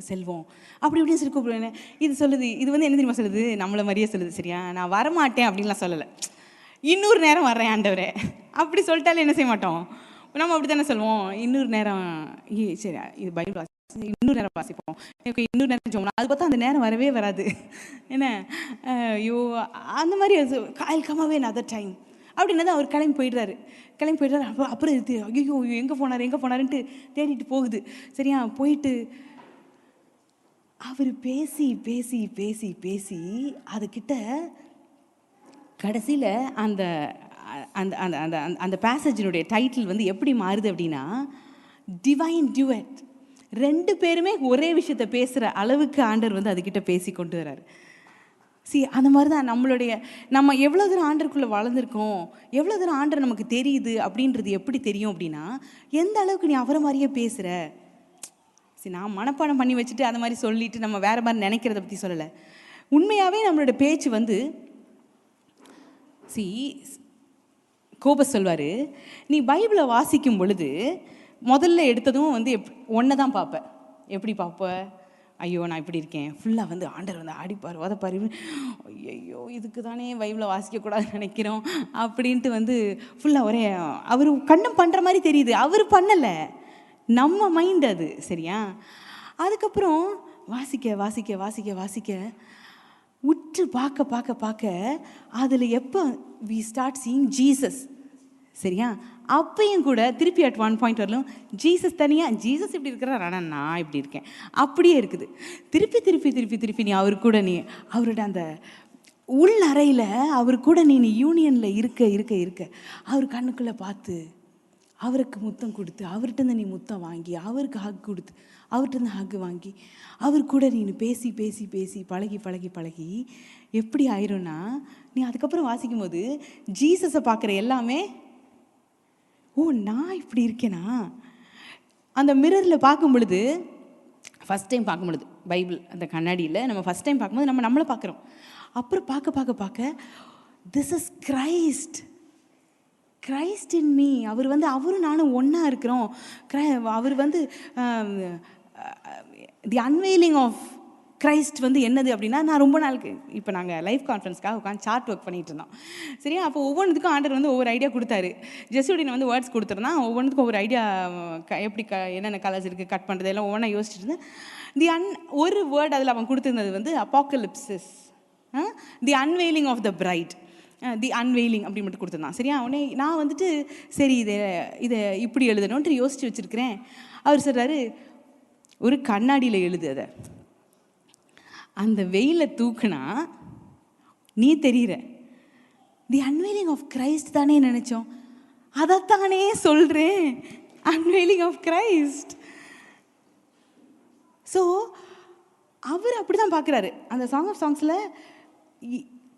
செல்வோம் அப்படி இப்படின்னு சொல்லி கூப்பிடுவேன். இது சொல்லுது, இது வந்து என்ன தெரியுமா சொல்லுது, நம்மளை மாதிரியே சொல்லுது. சரியா, நான் வரமாட்டேன் அப்படின்லாம் சொல்லலை, இன்னொரு நேரம் வர்றேன் ஆண்டவரே அப்படி சொல்லிட்டாலே என்ன செய்ய மாட்டோம், நம்ம அப்படி தானே சொல்லுவோம். இன்னொரு நேரம் சரி இது பைபிள் வாசி, இன்னொரு நேரம் வாசிப்போம், இன்னொரு நேரம் சொன்னோம், அது பார்த்தா அந்த நேரம் வரவே வராது. என்ன ஐயோ அந்த மாதிரி கால் கமாவே அதர் டைம் அப்படின்னா அவர் கிளம்பி போயிடுறாரு. அப்புறம் இது ஐயோ எங்கே போனாருன்ட்டு தேடிட்டு போகுது. சரியா, போயிட்டு அவர் பேசி பேசி பேசி பேசி அதுக்கிட்ட கடைசியில் அந்த அந்த அந்த அந்த பேசேஜினுடைய டைட்டில் வந்து எப்படி மாறுது அப்படின்னா, டிவைன் டியூட். 2 பேருமே ஒரே விஷயத்தை பேசுகிற அளவுக்கு ஆண்டவர் வந்து அதுக்கிட்ட பேசி கொண்டு வர்றாரு. அந்த மாதிரி தான் நம்ம எவ்வளோ தூரம் ஆண்டருக்குள்ளே வளர்ந்துருக்கோம், எவ்வளோ தூரம் ஆண்டர் நமக்கு தெரியுது அப்படின்றது எப்படி தெரியும் அப்படின்னா, எந்த அளவுக்கு நீ அவரை மாதிரியே பேசுகிற. நான் மனப்பாடம் பண்ணி வச்சுட்டு அந்த மாதிரி சொல்லிட்டு நம்ம வேறு மாதிரி நினைக்கிறத பற்றி சொல்லலை. உண்மையாகவே நம்மளோட பேச்சு வந்து கோபஸ் சொல்வார், நீ பைபிளை வாசிக்கும் பொழுது முதல்ல எடுத்ததும் வந்து ஒன்றை தான் பார்ப்ப. எப்படி பார்ப்ப, ஐயோ நான் இப்படி இருக்கேன், ஃபுல்லாக வந்து ஆண்டர் வந்து ஆடிப்பார் உதப்பார், ஐயோ இதுக்கு தானே பைபிளை வாசிக்கக்கூடாதுன்னு நினைக்கிறோம் அப்படின்ட்டு வந்து ஃபுல்லாக ஒரே அவர் கண்ணும் பண்ணுற மாதிரி தெரியுது, அவர் பண்ணலை, நம்ம மைண்ட் அது. சரியா, அதுக்கப்புறம் வாசிக்க வாசிக்க வாசிக்க வாசிக்க உற்று பார்க்க பார்க்க பார்க்க அதில் எப்போ வி ஸ்டார்ட் சீயிங் ஜீசஸ். சரியா, அப்பையும் கூட திருப்பி அட் ஒன் பாயிண்ட் வரலும் ஜீசஸ் தனியாக, ஜீசஸ் இப்படி இருக்கிறார் ஆனால் நான் இப்படி இருக்கேன் அப்படியே இருக்குது. திருப்பி திருப்பி திருப்பி திருப்பி நீ அவர் கூட நீ அவரோட அந்த உள் அறையில் அவர் கூட நீ யூனியனில் இருக்க இருக்க இருக்க அவர் கண்ணுக்குள்ளே பார்த்து அவருக்கு முத்தம் கொடுத்து, அவர்கிட்ட நீ முத்தம் வாங்கி, அவருக்கு ஹக் கொடுத்து, அவர்கிட்ட ஹக் வாங்கி, அவர் கூட நீ பேசி பேசி பேசி பழகி பழகி பழகி எப்படி ஆயிரும்னா, நீ அதுக்கப்புறம் வாசிக்கும் போது ஜீசஸை பார்க்குற எல்லாமே, ஓ நான் இப்படி இருக்கேனா. அந்த மிரரில் பார்க்கும் பொழுது, ஃபஸ்ட் டைம் பார்க்கும் பொழுது பைபிள் அந்த கண்ணாடியில் நம்ம ஃபஸ்ட் டைம் பார்க்கும்போது நம்ம நம்மளை பார்க்குறோம். அப்புறம் பார்க்க பார்க்க பார்க்க this is Christ, Christ in me. அவர் வந்து அவரும் நானும் ஒன்றா இருக்கிறோம். அவர் வந்து தி அன்வெயிலிங் ஆஃப் கிரைஸ்ட் வந்து என்னது அப்படின்னா, நான் ரொம்ப நாளுக்கு இப்போ நாங்கள் லைஃப் கான்ஃபரன்ஸ்க்காக உட்காந்து சார்ட் ஒர்க் பண்ணிகிட்டு இருந்தோம். சரியா, அப்போ ஒவ்வொன்றுத்துக்கும் ஆண்டர் வந்து ஒவ்வொரு ஐடியா கொடுத்தாரு. ஜெசுடின் வந்து வேர்ட்ஸ் கொடுத்துருந்தான். ஒவ்வொன்றுத்துக்கும் ஒவ்வொரு ஐடியா, எப்படி என்னென்ன கலர்ஸ் இருக்குது கட் பண்ணுறது எல்லாம் ஒவ்வொன்றா யோசிச்சுட்டு இருந்தேன். ஒரு வேர்ட் அதில் அவன் கொடுத்துருந்தது வந்து apocalypsis, the unveiling of the bride, the unveiling அப்படி மட்டும் கொடுத்துருந்தான். சரியா, உடனே நான் வந்துட்டு சரி இதை இப்படி எழுதணுன்ட்டு யோசித்து வச்சுருக்கிறேன். அவர் சொல்கிறாரு, ஒரு கண்ணாடியில் எழுது, அதை அந்த வெயில தூக்குனா நீ தெரிகிற. தி அன்வெயிலிங் ஆஃப் கிரைஸ்ட் தானே நினச்சோம், அதைத்தானே சொல்கிறேன், அன்வெயிலிங் ஆஃப் கிரைஸ்ட். ஸோ அவர் அப்படி தான் பார்க்குறாரு. அந்த சாங் ஆஃப் சாங்ஸில்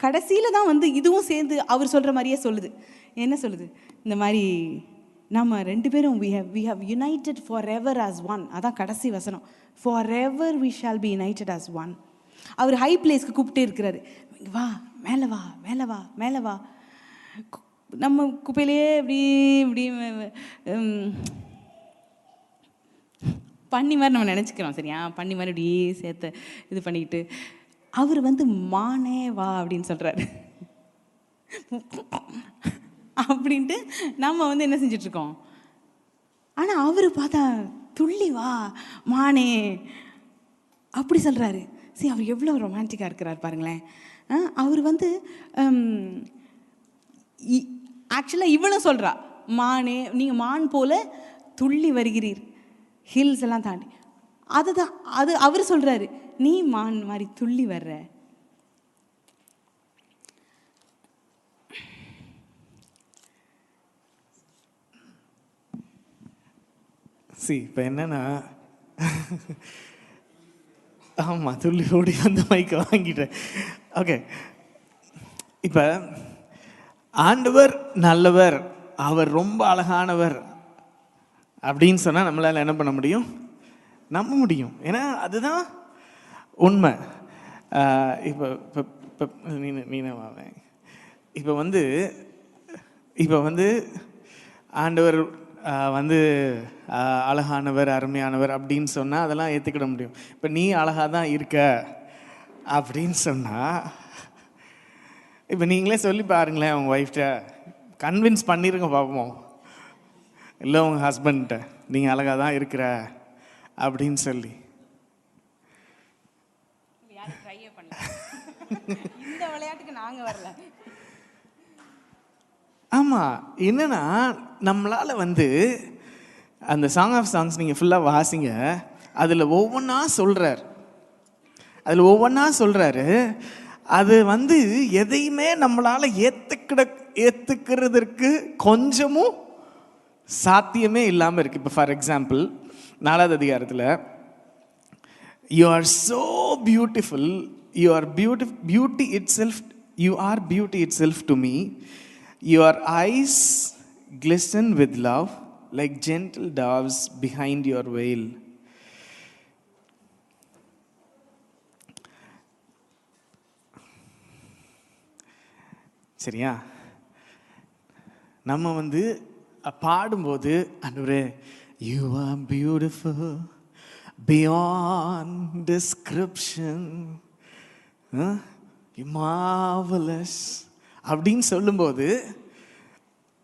கடைசியில் தான் வந்து இதுவும் சேர்ந்து அவர் சொல்கிற மாதிரியே சொல்லுது. என்ன சொல்லுது, இந்த மாதிரி நம்ம ரெண்டு பேரும் we have united forever as one. அதான் கடைசி வசனம், forever we shall be united as one. அவர் ஹை பிளேஸ்க்கு கூப்பிட்டே இருக்கிறாரு, வா மேலே வா மேலே வா மேலே வா. நம்ம குப்பையிலேயே இப்படி இப்படி பண்ணி மாதிரி நம்ம நினச்சிக்கிறோம். சரியா, பண்ணி மாதிரி இப்படியே சேர்த்து இது பண்ணிக்கிட்டு, அவர் வந்து மானே வா அப்படின்னு சொல்கிறாரு. அப்படின்ட்டு நம்ம வந்து என்ன செஞ்சிட்ருக்கோம். ஆனால் அவர் பார்த்தா துள்ளி வா மானே அப்படி சொல்கிறாரு. சரி, அவர் எவ்வளோ ரொமான்டிக்காக இருக்கிறார் பாருங்களேன். அவர் வந்து ஆக்சுவலாக இவளும் சொல்கிறா, மானே நீங்கள் மான் போல துள்ளி வருகிறீர் ஹில்ஸ் எல்லாம் தாண்டி. அதுதான் அது அவர் சொல்கிறாரு, நீ மான் மாதிரி துள்ளி வர்ற. இப்போ என்னன்னா, ஆமாம் துள்ளி ஓடி அந்த மைக்கை வாங்கிட்டேன். ஓகே, இப்போ ஆண்டவர் நல்லவர், அவர் ரொம்ப அழகானவர் அப்படின்னு சொன்னால் நம்மளால் என்ன பண்ண முடியும், நம்ப முடியும். ஏன்னா அதுதான் உண்மை. இப்போ இப்போ இப்போ நீனவாவேன் இப்போ வந்து ஆண்டவர் வந்து அழகானவர் அருமையானவர் அப்படின்னு சொன்னால் அதெல்லாம் ஏற்றுக்கிட முடியும். இப்போ நீ அழகாக தான் இருக்க அப்படின்னு சொன்னால், இப்போ நீங்களே சொல்லி பாருங்களேன், உங்கள் ஒய்ஃப்ட்ட கன்வின்ஸ் பண்ணிருங்க பார்ப்போம். இல்லை உங்கள் ஹஸ்பண்ட்ட நீங்கள் அழகாக தான் இருக்கிற அப்படின்னு சொல்லி. இந்த விளையாட்டுக்கு நாங்கள் வரல. ஆமாம், என்னன்னா நம்மளால் வந்து அந்த சாங் ஆஃப் சாங்ஸ் நீங்கள் ஃபுல்லாக வாசிங்க, அதில் ஒவ்வொன்றா சொல்கிறாரு. அது வந்து எதையுமே நம்மளால் ஏற்றுக்கிறதுக்கு கொஞ்சமும் சாத்தியமே இல்லாமல் இருக்குது. இப்போ ஃபார் எக்ஸாம்பிள் 4வது அதிகாரத்தில், you are so beautiful, you are beauty it self to me, your eyes glisten with love like gentle doves behind your veil. சரியா, நம்ம வந்து பாடும்போது ஆண்டவரே, you are beautiful beyond description, marvelous அப்படின்னு சொல்லும்போது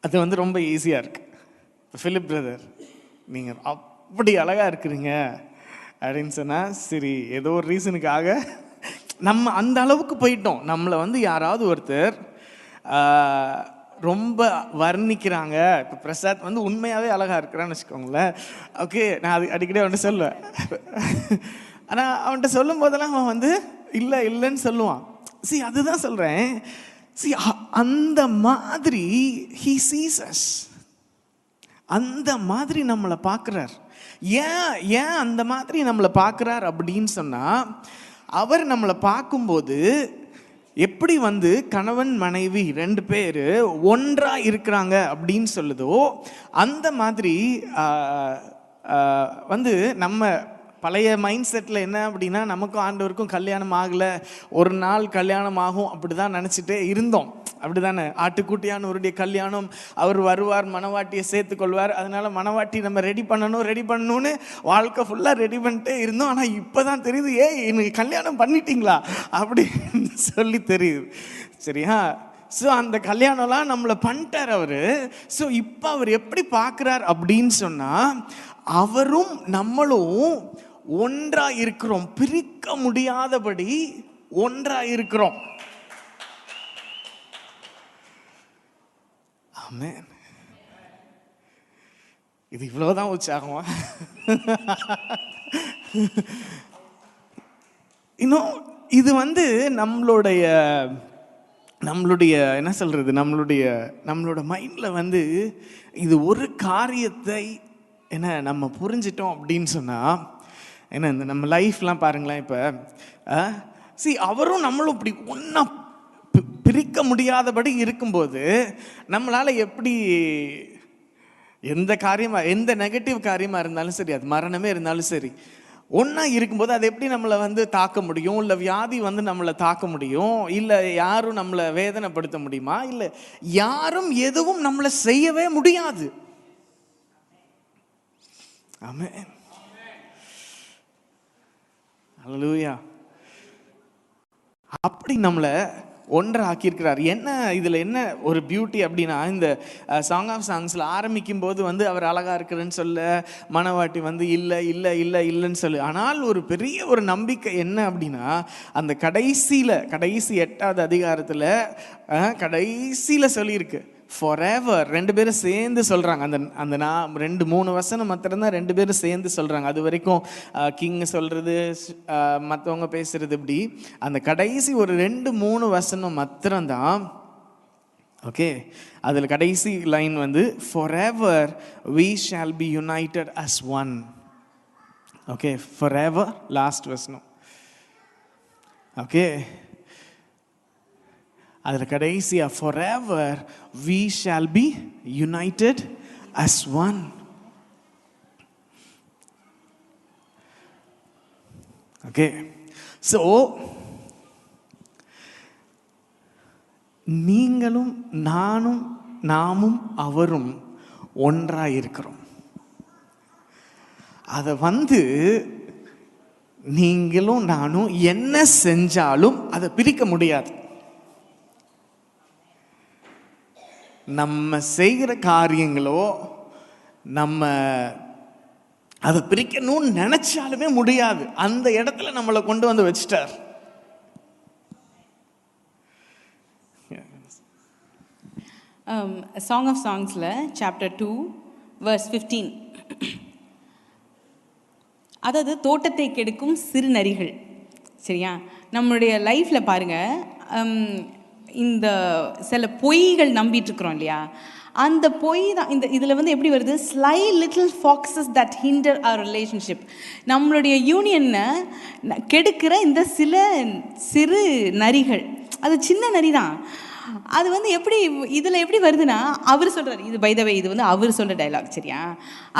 அது வந்து ரொம்ப ஈஸியாக இருக்குது. இப்போ ஃபிலிப் பிரதர், நீங்கள் அப்படி அழகாக இருக்கிறீங்க அப்படின்னு சொன்னால், சரி ஏதோ ஒரு ரீசனுக்காக நம்ம அந்த அளவுக்கு போயிட்டோம். நம்மளை வந்து யாராவது ஒருத்தர் ரொம்ப வர்ணிக்கிறாங்க. இப்போ பிரசாத் வந்து உண்மையாகவே அழகாக இருக்கிறான்னு வச்சுக்கோங்களேன். ஓகே, நான் அது அடிக்கடி அவன்கிட்ட சொல்லுவேன். ஆனால் அவன்கிட்ட சொல்லும் போதெல்லாம் அவன் வந்து இல்லைன்னு சொல்லுவான். சரி, அதுதான் சொல்கிறேன். See, அந்த மாதிரி he sees us. அந்த மாதிரி நம்மளை பார்க்குறார். ஏன் ஏன் அந்த மாதிரி நம்மளை பார்க்குறார் அப்படின்னு சொன்னால், அவர் நம்மளை பார்க்கும்போது எப்படி வந்து கணவன் மனைவி 2 பேர் ஒன்றாக இருக்கிறாங்க அப்படின்னு சொல்லுதோ, அந்த மாதிரி வந்து நம்ம பழைய மைண்ட் செட்டில் என்ன அப்படின்னா, நமக்கும் ஆண்டவருக்கும் கல்யாணம் ஆகலை, ஒரு நாள் கல்யாணம் ஆகும் அப்படி தான் நினச்சிட்டே இருந்தோம். அப்படி தானே? ஆட்டுக்குட்டியானவருடைய கல்யாணம், அவர் வருவார், மணவாட்டியை சேர்த்துக்கொள்வார், அதனால மணவாட்டி நம்ம ரெடி பண்ணணும்னு வாழ்க்கை ஃபுல்லாக ரெடி பண்ணிட்டே இருந்தோம். ஆனால் இப்போ தான் தெரியுது, எனக்கு கல்யாணம் பண்ணிட்டீங்களா அப்படின்னு சொல்லி தெரியுது. சரியா? ஸோ அந்த கல்யாணம்லாம் நம்மளை பண்ணிட்டார் அவர். ஸோ இப்போ அவர் எப்படி பார்க்குறார் அப்படின்னு சொன்னால், அவரும் நம்மளும் ஒன்றா இருக்கிறோம், பிரிக்க முடியாதபடி ஒன்றா இருக்கிறோம். ஆமென். இது இவ்வளவுதான் உற்சாகமா? இன்னும் இது வந்து நம்மளுடைய என்ன சொல்றது, நம்மளோட மைண்ட்ல வந்து இது ஒரு காரியத்தை என்ன நம்ம புரிஞ்சிட்டோம் அப்படின்னு சொன்னா, என்ன இந்த நம்ம லைஃப்லாம் பாருங்களேன். இப்போ அவரும் நம்மளும் இப்படி ஒன்றா பிரிக்க முடியாதபடி இருக்கும்போது நம்மளால் எப்படி எந்த நெகட்டிவ் காரியமாக இருந்தாலும் சரி, அது மரணமே இருந்தாலும் சரி, ஒன்றா இருக்கும்போது அது எப்படி நம்மளை வந்து தாக்க முடியும்? இல்லை வியாதி வந்து நம்மளை தாக்க முடியும்? இல்லை யாரும் நம்மளை வேதனைப்படுத்த முடியுமா? இல்லை யாரும் எதுவும் நம்மளை செய்யவே முடியாது. ஆமென். ஹல்லேலூயா. அப்படி நம்மளை ஒன்றை ஆக்கியிருக்கிறார். இதில் என்ன ஒரு பியூட்டி அப்படின்னா, இந்த சாங் ஆஃப் சாங்ஸில் ஆரம்பிக்கும் போது வந்து அவர் அழகாக இருக்கிறேன்னு சொல்ல, மணவாட்டி வந்து இல்லை இல்லை இல்லை இல்லைன்னு சொல்லு. ஆனால் ஒரு பெரிய ஒரு நம்பிக்கை என்ன அப்படின்னா, அந்த கடைசி 8வது அதிகாரத்தில் கடைசியில் சொல்லியிருக்கு, ஃபாரெவர். 2 பேரும் சேர்ந்து சொல்கிறாங்க. அந்த 2-3 வசனம் மாத்திரம்தான் 2 பேரும் சேர்ந்து சொல்கிறாங்க. அது வரைக்கும் கிங் சொல்கிறது, மற்றவங்க பேசுகிறது, இப்படி அந்த கடைசி ஒரு 2-3 வசனம் மாத்திரம்தான். ஓகே, அதில் கடைசி லைன் வந்து forever we shall be united as one. Okay, forever last வசனம். ஓகே, அதில் கடைசியா forever we shall be united as one. Okay, so நீங்களும் நாமும் அவரும் ஒன்றாக இருக்கிறோம். அதை வந்து நீங்களும் நானும் என்ன செஞ்சாலும் அதை பிரிக்க முடியாது. நம்ம செய்கிற காரியங்களோ நம்ம அதை பிரிக்கணும்னு நினைச்சாலுமே முடியாது. அந்த இடத்துல நம்மளை கொண்டு வந்து வச்சிட்டார். சாங் ஆஃப் சாங்ஸில் சாப்டர் 2 verse 15, அதாவது தோட்டத்தை கெடுக்கும் சிறு நரிகள். சரியா? நம்மளுடைய லைஃப்பில் பாருங்கள், இந்த சில பொய்கள் நம்பிட்டு இருக்கிறோம் இல்லையா, அந்த பொய் தான் இதில் வந்து எப்படி வருது, sly little foxes that hinder our relationship. நம்மளுடைய யூனியனை கெடுக்கிற இந்த சிறு நரிகள், அது சின்ன நரி தான். அது வந்து இதில் எப்படி வருதுன்னா, அவர் சொல்கிறார், இது பை த வே இது வந்து அவர் சொல்கிற டைலாக். சரியா?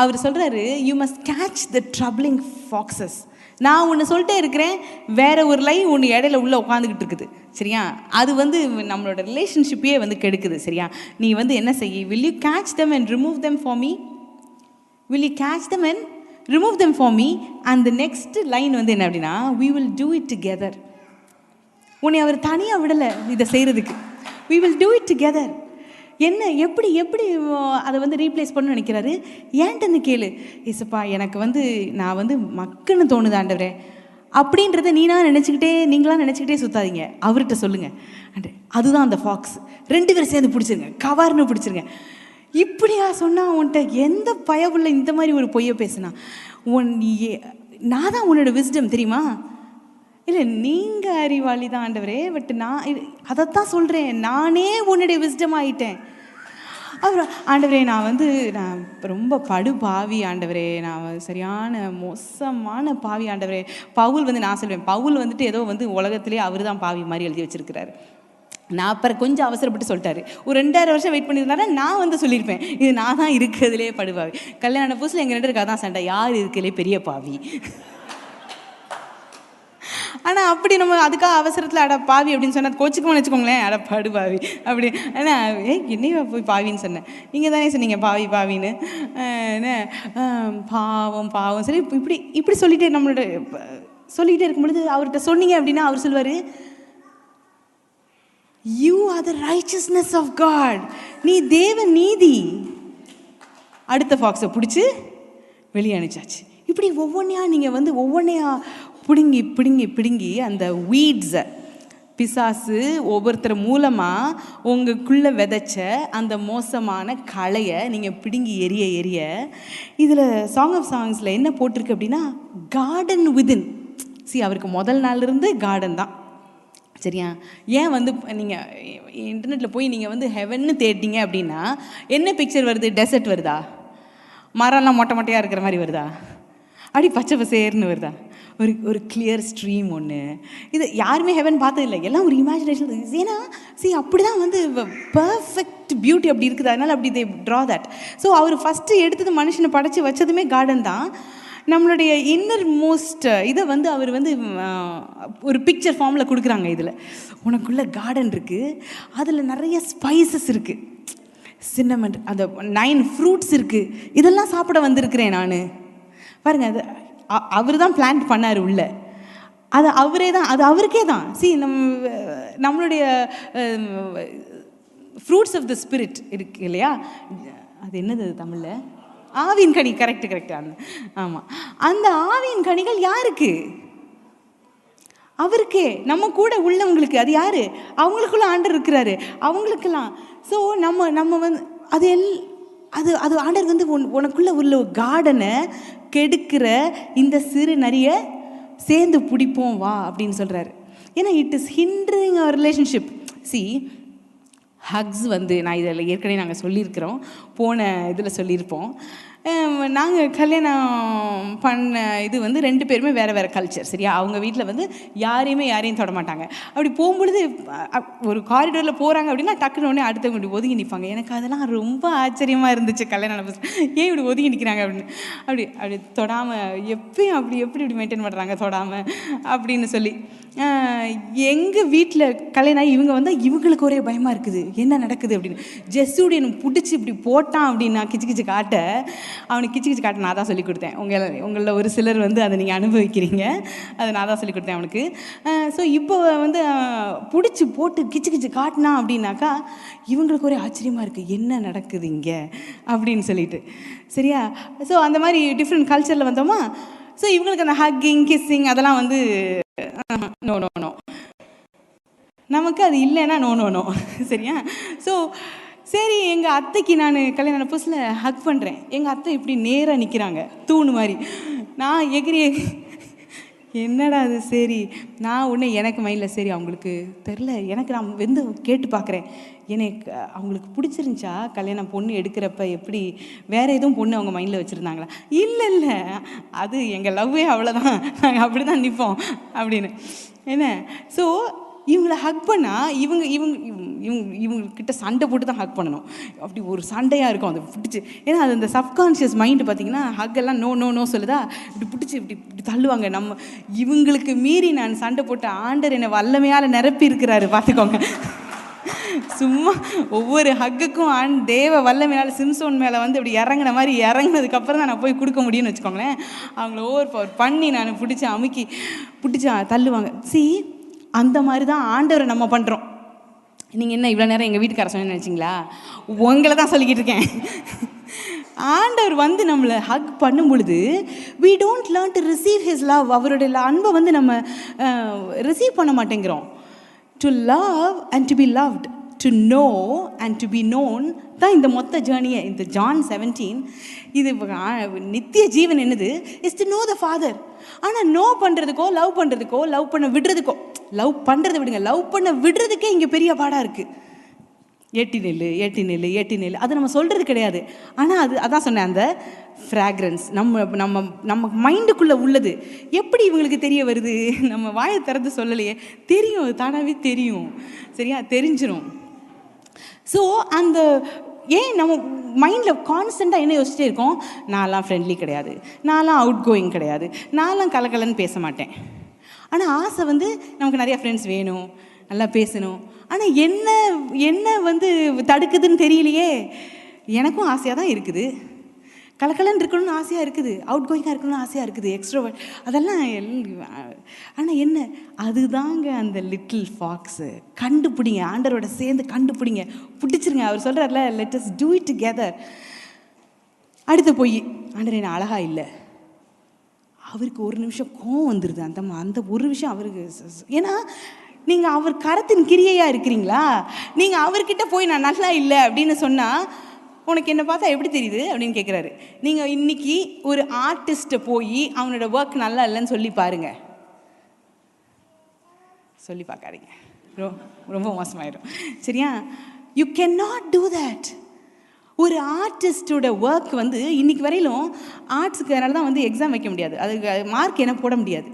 அவர் சொல்கிறாரு, you must catch the troubling foxes. நான் ஒன்று சொல்லிட்டே இருக்கிறேன், வேற ஒரு லைன் ஒன்று இடையில உள்ளே உட்காந்துக்கிட்டு இருக்குது. சரியா? அது வந்து நம்மளோட ரிலேஷன்ஷிப்பையே வந்து கெடுக்குது. சரியா? நீ வந்து என்ன செய்ய, will you catch them and remove them for me? will you catch them and remove them for me? and the next line வந்து என்ன அப்படின்னா, we will do it together. உன்னை அவர் தனியாக விடலை இதை செய்கிறதுக்கு. we will do it together. என்ன எப்படி அதை வந்து ரீப்ளேஸ் பண்ணணும்னு நினைக்கிறாரு? ஏன்ட்டு கேளு, இசப்பா எனக்கு வந்து நான் வந்து மக்குன்னு தோணுது ஆண்டவரே அப்படின்றத நீங்களாம் நினச்சிக்கிட்டே சுத்தாதீங்க, அவர்கிட்ட சொல்லுங்கள். அதுதான் அந்த ஃபாக்ஸ். 2 பேரும் சேர்ந்து பிடிச்சிருங்க, கவர்னு பிடிச்சிருங்க. இப்படியா சொன்னா உன்கிட்ட எந்த பயவுள்ள இந்த மாதிரி ஒரு பொய்யை பேசுனா? நான் தான் உன்னோட விஸ்டம் தெரியுமா? இல்லை, நீங்கள் அறிவாளி தான் ஆண்டவரே, பட் நான் அதைத்தான் சொல்கிறேன், நானே உன்னுடைய விஸ்டம் ஆகிட்டேன். அப்புறம் ஆண்டவரே நான் ரொம்ப படுபாவி ஆண்டவரே, நான் சரியான மோசமான பாவி ஆண்டவரே. பவுல் நான் சொல்லுவேன், பவுல் ஏதோ உலகத்திலே அவர் தான் பாவி மாதிரி எழுதி வச்சிருக்கிறாரு. நான் அப்புறம் கொஞ்சம் அவசரப்பட்டு சொல்லிட்டாரு. ஒரு 2000 வருஷம் வெயிட் பண்ணியிருந்தாரு, நான் சொல்லியிருப்பேன், இது நான் தான் இருக்கிறதுலே படுபாவி. கல்யாண புதுசில் எங்கள் 2 பேருக்கு அதான் சண்டை, யார் இருக்கிறதுலே பெரிய பாவி. ஆனால் அப்படி நம்ம அதுக்காக அவசரத்தில் அட பாவி அப்படின்னு சொன்னால் கோச்சிக்கணும்னு வச்சுக்கோங்களேன், அட படுபாவி அப்படி. ஆனால் என்னையா போய் பாவின்னு சொன்னேன், நீங்கள் தானே சொன்னீங்க பாவின்னு. என்ன பாவம் பாவம் சரி இப்படி சொல்லிட்டே சொல்லிக்கிட்டே இருக்கும் பொழுது அவர்கிட்ட சொன்னீங்க அப்படின்னா அவர் சொல்லுவார், you are the righteousness of God, நீ தேவ நீதி. அடுத்த ஃபாக்ஸை பிடிச்சி வெளியே அனுப்பிச்சாச்சு. இப்படி ஒவ்வொன்றையா நீங்கள் ஒவ்வொன்றையா பிடுங்கி பிடுங்கி பிடுங்கி அந்த வீட்ஸை பிசாசு ஒவ்வொருத்தர் மூலமாக உங்களுக்குள்ளே விதைச்ச அந்த மோசமான களையை நீங்கள் பிடுங்கி எரிய எரிய இதில் சாங் ஆஃப் சாங்ஸில் என்ன போட்டிருக்கு அப்படின்னா, கார்டன் விதின். அவருக்கு முதல் நாள்லேருந்து கார்டன் தான். சரியா? ஏன் நீங்கள் இன்டர்நெட்டில் போய் நீங்கள் ஹெவன்னு தேடிட்டீங்க அப்படின்னா என்ன பிக்சர் வருது? டெசர்ட் வருதா? மரம்லாம் மொட்டை மொட்டையாக இருக்கிற மாதிரி வருதா? அப்படி பச்சை பசேர்னு வருதா? ஒரு கிளியர் ஸ்ட்ரீம் ஒன்று. இது யாருமே ஹெவன் பார்த்ததில்லை, எல்லாம் ஒரு இமேஜினேஷன். ஏன்னா அப்படி தான் பர்ஃபெக்ட் பியூட்டி அப்படி இருக்குது, அதனால் அப்படி தே ட்ரா தட். ஸோ அவர் ஃபஸ்ட்டு எடுத்தது மனுஷனை படைச்சி வச்சதுமே கார்டன் தான். நம்மளுடைய இன்னர் மோஸ்ட் இதை அவர் ஒரு பிக்சர் ஃபார்மில் கொடுக்குறாங்க. இதில் உனக்குள்ளே கார்டன் இருக்குது, அதில் நிறைய ஸ்பைசஸ் இருக்குது, சின்னமன், அந்த 9 ஃப்ரூட்ஸ் இருக்குது, இதெல்லாம் சாப்பிட வந்திருக்கிறேன் நான். பாருங்கள், அது அவர் தான் பிளான்ட் பண்ணார் உள்ள, அது அவரே தான், அது அவருக்கே தான். நம்மளுடைய ஃப்ரூட்ஸ் ஆஃப் த ஸ்பிரிட் இருக்கு இல்லையா, அது என்னது தமிழில்? ஆவியின் கனி. கரெக்ட். ஆமாம், அந்த ஆவியின் கனிகள் யாருக்கு? அவருக்கே, நம்ம கூட உள்ளவங்களுக்கு. அது யாரு? அவங்களுக்குள்ள ஆண்டர் இருக்கிறாரு, அவங்களுக்கெல்லாம். ஸோ நம்ம அது ஆண்டர் உனக்குள்ள உள்ள கார்டனை கெடுக்கிற இந்த சிறு நிறைய சேர்ந்து பிடிப்போம் வா அப்படின்னு சொல்கிறாரு. ஏன்னா it is hindering our relationship. Hugs நான் இதில் ஏற்கனவே நாங்கள் சொல்லியிருக்கிறோம், போன இதில் சொல்லியிருப்போம். நாங்கள் கல்யாணம் பண்ண இது 2 பேருமே வேறு கல்ச்சர். சரியா? அவங்க வீட்டில் யாரையும் தொட மாட்டாங்க. அப்படி போகும்பொழுது ஒரு காரிடோரில் போகிறாங்க அப்படின்னா டக்குன்னு உடனே அடுத்தவங்க இப்படி ஒதுங்கி நிற்பாங்க. எனக்கு அதெல்லாம் ரொம்ப ஆச்சரியமாக இருந்துச்சு. கல்யாணம் ஏன் இப்படி ஒதுங்கி நிற்கிறாங்க அப்படின்னு. அப்படி தொடாமல் எப்பயும் எப்படி மெயின்டைன் பண்ணுறாங்க தொடாமல் அப்படின்னு சொல்லி. எங்கள் வீட்டில் கல்யாணம் இவங்க வந்தால் இவங்களுக்கு ஒரே பயமாக இருக்குது, என்ன நடக்குது அப்படின்னு. ஜெஸ்ஸுடைய பிடிச்சி இப்படி போட்டான் அப்படின்னு நான் கிச்சு காட்ட, அவனுக்கு கிச்சு காட்ட நான் தான் சொல்லிக் கொடுத்தேன். உங்களில் ஒரு சிலர் அதை நீங்கள் அனுபவிக்கிறீங்க, அதை நான் தான் சொல்லிக் கொடுத்தேன் அவனுக்கு. ஸோ இப்போ பிடிச்சி போட்டு கிச்சு காட்டினா அப்படின்னாக்கா இவங்களுக்கு ஒரே ஆச்சரியமாக இருக்குது, என்ன நடக்குது இங்கே அப்படின்னு சொல்லிட்டு. சரியா? ஸோ அந்த மாதிரி டிஃப்ரெண்ட் கல்ச்சரில் வந்தோமா. ஸோ இவங்களுக்கு அந்த ஹக்கிங் கிஸ்ஸிங் அதெல்லாம் நோ நமக்கு அது இல்லைன்னா நோ. சரியா? ஸோ சரி, எங்கள் அத்தைக்கு நான் கல்யாண புதுசில் ஹக் பண்ணுறேன். எங்கள் அத்தை இப்படி நேராக நிற்கிறாங்க, தூணு மாதிரி. நான் எகிரி என்னடா அது. சரி, நான் உடனே எனக்கு மைண்டில் சரி அவங்களுக்கு தெரில, எனக்கு நான் கேட்டு பார்க்குறேன், எனக்கு அவங்களுக்கு பிடிச்சிருந்துச்சா கல்யாணம் பொண்ணு எடுக்கிறப்ப, எப்படி வேறு எதுவும் பொண்ணு அவங்க மைண்டில் வச்சுருந்தாங்களா? இல்லை, அது எங்கள் லவ்வே அவ்வளோதான், நாங்கள் அப்படி தான் நிற்போம் அப்படின்னு. என்ன? ஸோ இவங்களை ஹக் பண்ணால் இவங்கக்கிட்ட சண்டை போட்டு தான் ஹக் பண்ணணும். அப்படி ஒரு சண்டையாக இருக்கும் அதை பிடிச்சி. ஏன்னா அது அந்த சப்கான்ஷியஸ் மைண்டு பார்த்திங்கன்னா ஹக்கெல்லாம் நோ சொல்லுதா, இப்படி பிடிச்சி இப்படி தள்ளுவாங்க. இவங்களுக்கு மீறி நான் சண்டை போட்ட ஆண்டர் என்னை வல்லமையால் நிரப்பி இருக்கிறாரு, பார்த்துக்கோங்க. சும்மா ஒவ்வொரு ஹக்குக்கும் தேவ வல்லமையால் சிம்சோன் மேலே அப்படி இறங்கின மாதிரி இறங்கினதுக்கப்புறம் தான் நான் போய் கொடுக்க முடியும்னு வச்சுக்கோங்களேன். அவங்கள ஓவர் பவர் பண்ணி நான் பிடிச்சி அமுக்கி பிடிச்சி தள்ளுவாங்க. அந்த மாதிரி தான் ஆண்டவரை நம்ம பண்ணுறோம். நீங்கள் என்ன இவ்வளோ நேரம் எங்கள் வீட்டுக்கார சொன்னு நினச்சிங்களா? உங்களை தான் சொல்லிக்கிட்டு இருக்கேன். ஆண்டவர் நம்மளை ஹக் பண்ணும் பொழுது we don't learn to receive his love. அவருடைய அன்பை நம்ம ரிசீவ் பண்ண மாட்டேங்கிறோம். To love and to be loved, to know and to be known தான் இந்த மொத்த ஜேர்னியை. இந்த John 17 இது நித்திய ஜீவன் என்னது? Is to know the father. ஆனால் நோ பண்ணுறதுக்கோ லவ் பண்ணுறதுக்கோ லவ் பண்ண விடுறதுக்கோ, லவ் பண்ணுறதை விடுங்க, லவ் பண்ண விடுறதுக்கே இங்கே பெரிய பாடாக இருக்குது. ஏட்டி நெல் ஏட்டி நெல் ஏட்டி நெல் அது நம்ம சொல்கிறது கிடையாது. ஆனால் அதான் சொன்னேன், அந்த ஃப்ராக்ரன்ஸ் நம்ம நம்ம நம்ம மைண்டுக்குள்ளே உள்ளது எப்படி இவங்களுக்கு தெரிய வருது? நம்ம வாயை திறந்து சொல்லலையே, தெரியும், தானாகவே தெரியும். சரியா, தெரிஞ்சிடும். ஸோ அந்த ஏன் நம்ம மைண்டில் கான்ஸ்டண்ட்டாக என்ன யோசிச்சிட்டே இருக்கோம்? நான்லாம் ஃப்ரெண்ட்லி கிடையாது, நான்லாம் அவுட் கோயிங் கிடையாது, நான்லாம் கலக்கலன்னு பேச மாட்டேன். ஆனால் ஆசை வந்து நமக்கு நிறையா ஃப்ரெண்ட்ஸ் வேணும், நல்லா பேசணும். ஆனால் என்ன என்ன வந்து தடுக்குதுன்னு தெரியலையே. எனக்கும் ஆசையாக தான் இருக்குது, கலக்கலன்னு இருக்கணும்னு ஆசையாக இருக்குது, அவுட் கோயிங்காக இருக்கணும்னு ஆசையாக இருக்குது, எக்ஸ்ட்ரோவர்ட் அதெல்லாம் ஆனால் என்ன, அதுதாங்க அந்த லிட்டில் ஃபாக்ஸு. கண்டுபிடிங்க, ஆண்டரோட சேர்ந்து கண்டுபிடிங்க, பிடிச்சிருங்க. அவர் சொல்கிறார்ல, let us do it together. அடுத்து போய் ஆண்டர் என்ன அழகா இல்லை, அவருக்கு ஒரு நிமிஷம் கோவம் வந்துடுது. அந்த ஒரு விஷயம் அவருக்கு, ஏன்னா நீங்கள் அவர் கரத்தின் கிரியையாக இருக்கிறீங்களா? நீங்கள் அவர்கிட்ட போய் நான் நல்லா இல்லை அப்படின்னு சொன்னால் உனக்கு என்ன பார்த்தா எப்படி தெரியுது அப்படின்னு கேட்குறாரு. நீங்கள் இன்னைக்கு ஒரு ஆர்டிஸ்ட்டை போய் அவனோட ஒர்க் நல்லா இல்லைன்னு சொல்லி பாருங்க, சொல்லி பார்க்காதீங்க, ரொம்ப மோசமாயிடும். சரியா? You can not do that. ஒரு ஆர்டிஸ்டோட ஒர்க் வந்து இன்னைக்கு வரையிலும் ஆர்ட்ஸுக்கு அதனால தான் வந்து எக்ஸாம் வைக்க முடியாது, அதுக்கு மார்க் என்ன போட முடியாது.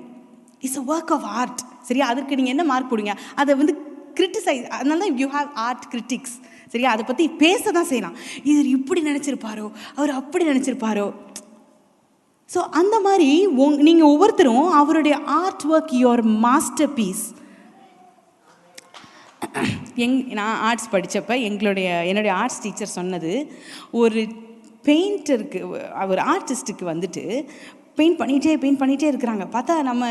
It's a work of art. சரியா? அதுக்கு நீங்கள் என்ன மார்க் போடுங்க? அதை வந்து கிரிட்டிசைஸ், அதனால தான் யூ ஹாவ் ஆர்ட் கிரிட்டிக்ஸ். சரியா? அதை பற்றி பேச தான் செய்யலாம். இது இப்படி நினச்சிருப்பாரோ, அவர் அப்படி நினச்சிருப்பாரோ. ஸோ அந்த மாதிரி நீங்கள் ஒவ்வொருத்தரும் அவருடைய art work your masterpiece. நான் ஆர்ட்ஸ் படித்தப்போ என்னுடைய ஆர்ட்ஸ் டீச்சர் சொன்னது, ஒரு பெயிண்டருக்கு, ஒரு ஆர்டிஸ்ட்டுக்கு வந்துட்டு பெயிண்ட் பண்ணிகிட்டே இருக்கிறாங்க. பார்த்தா நம்ம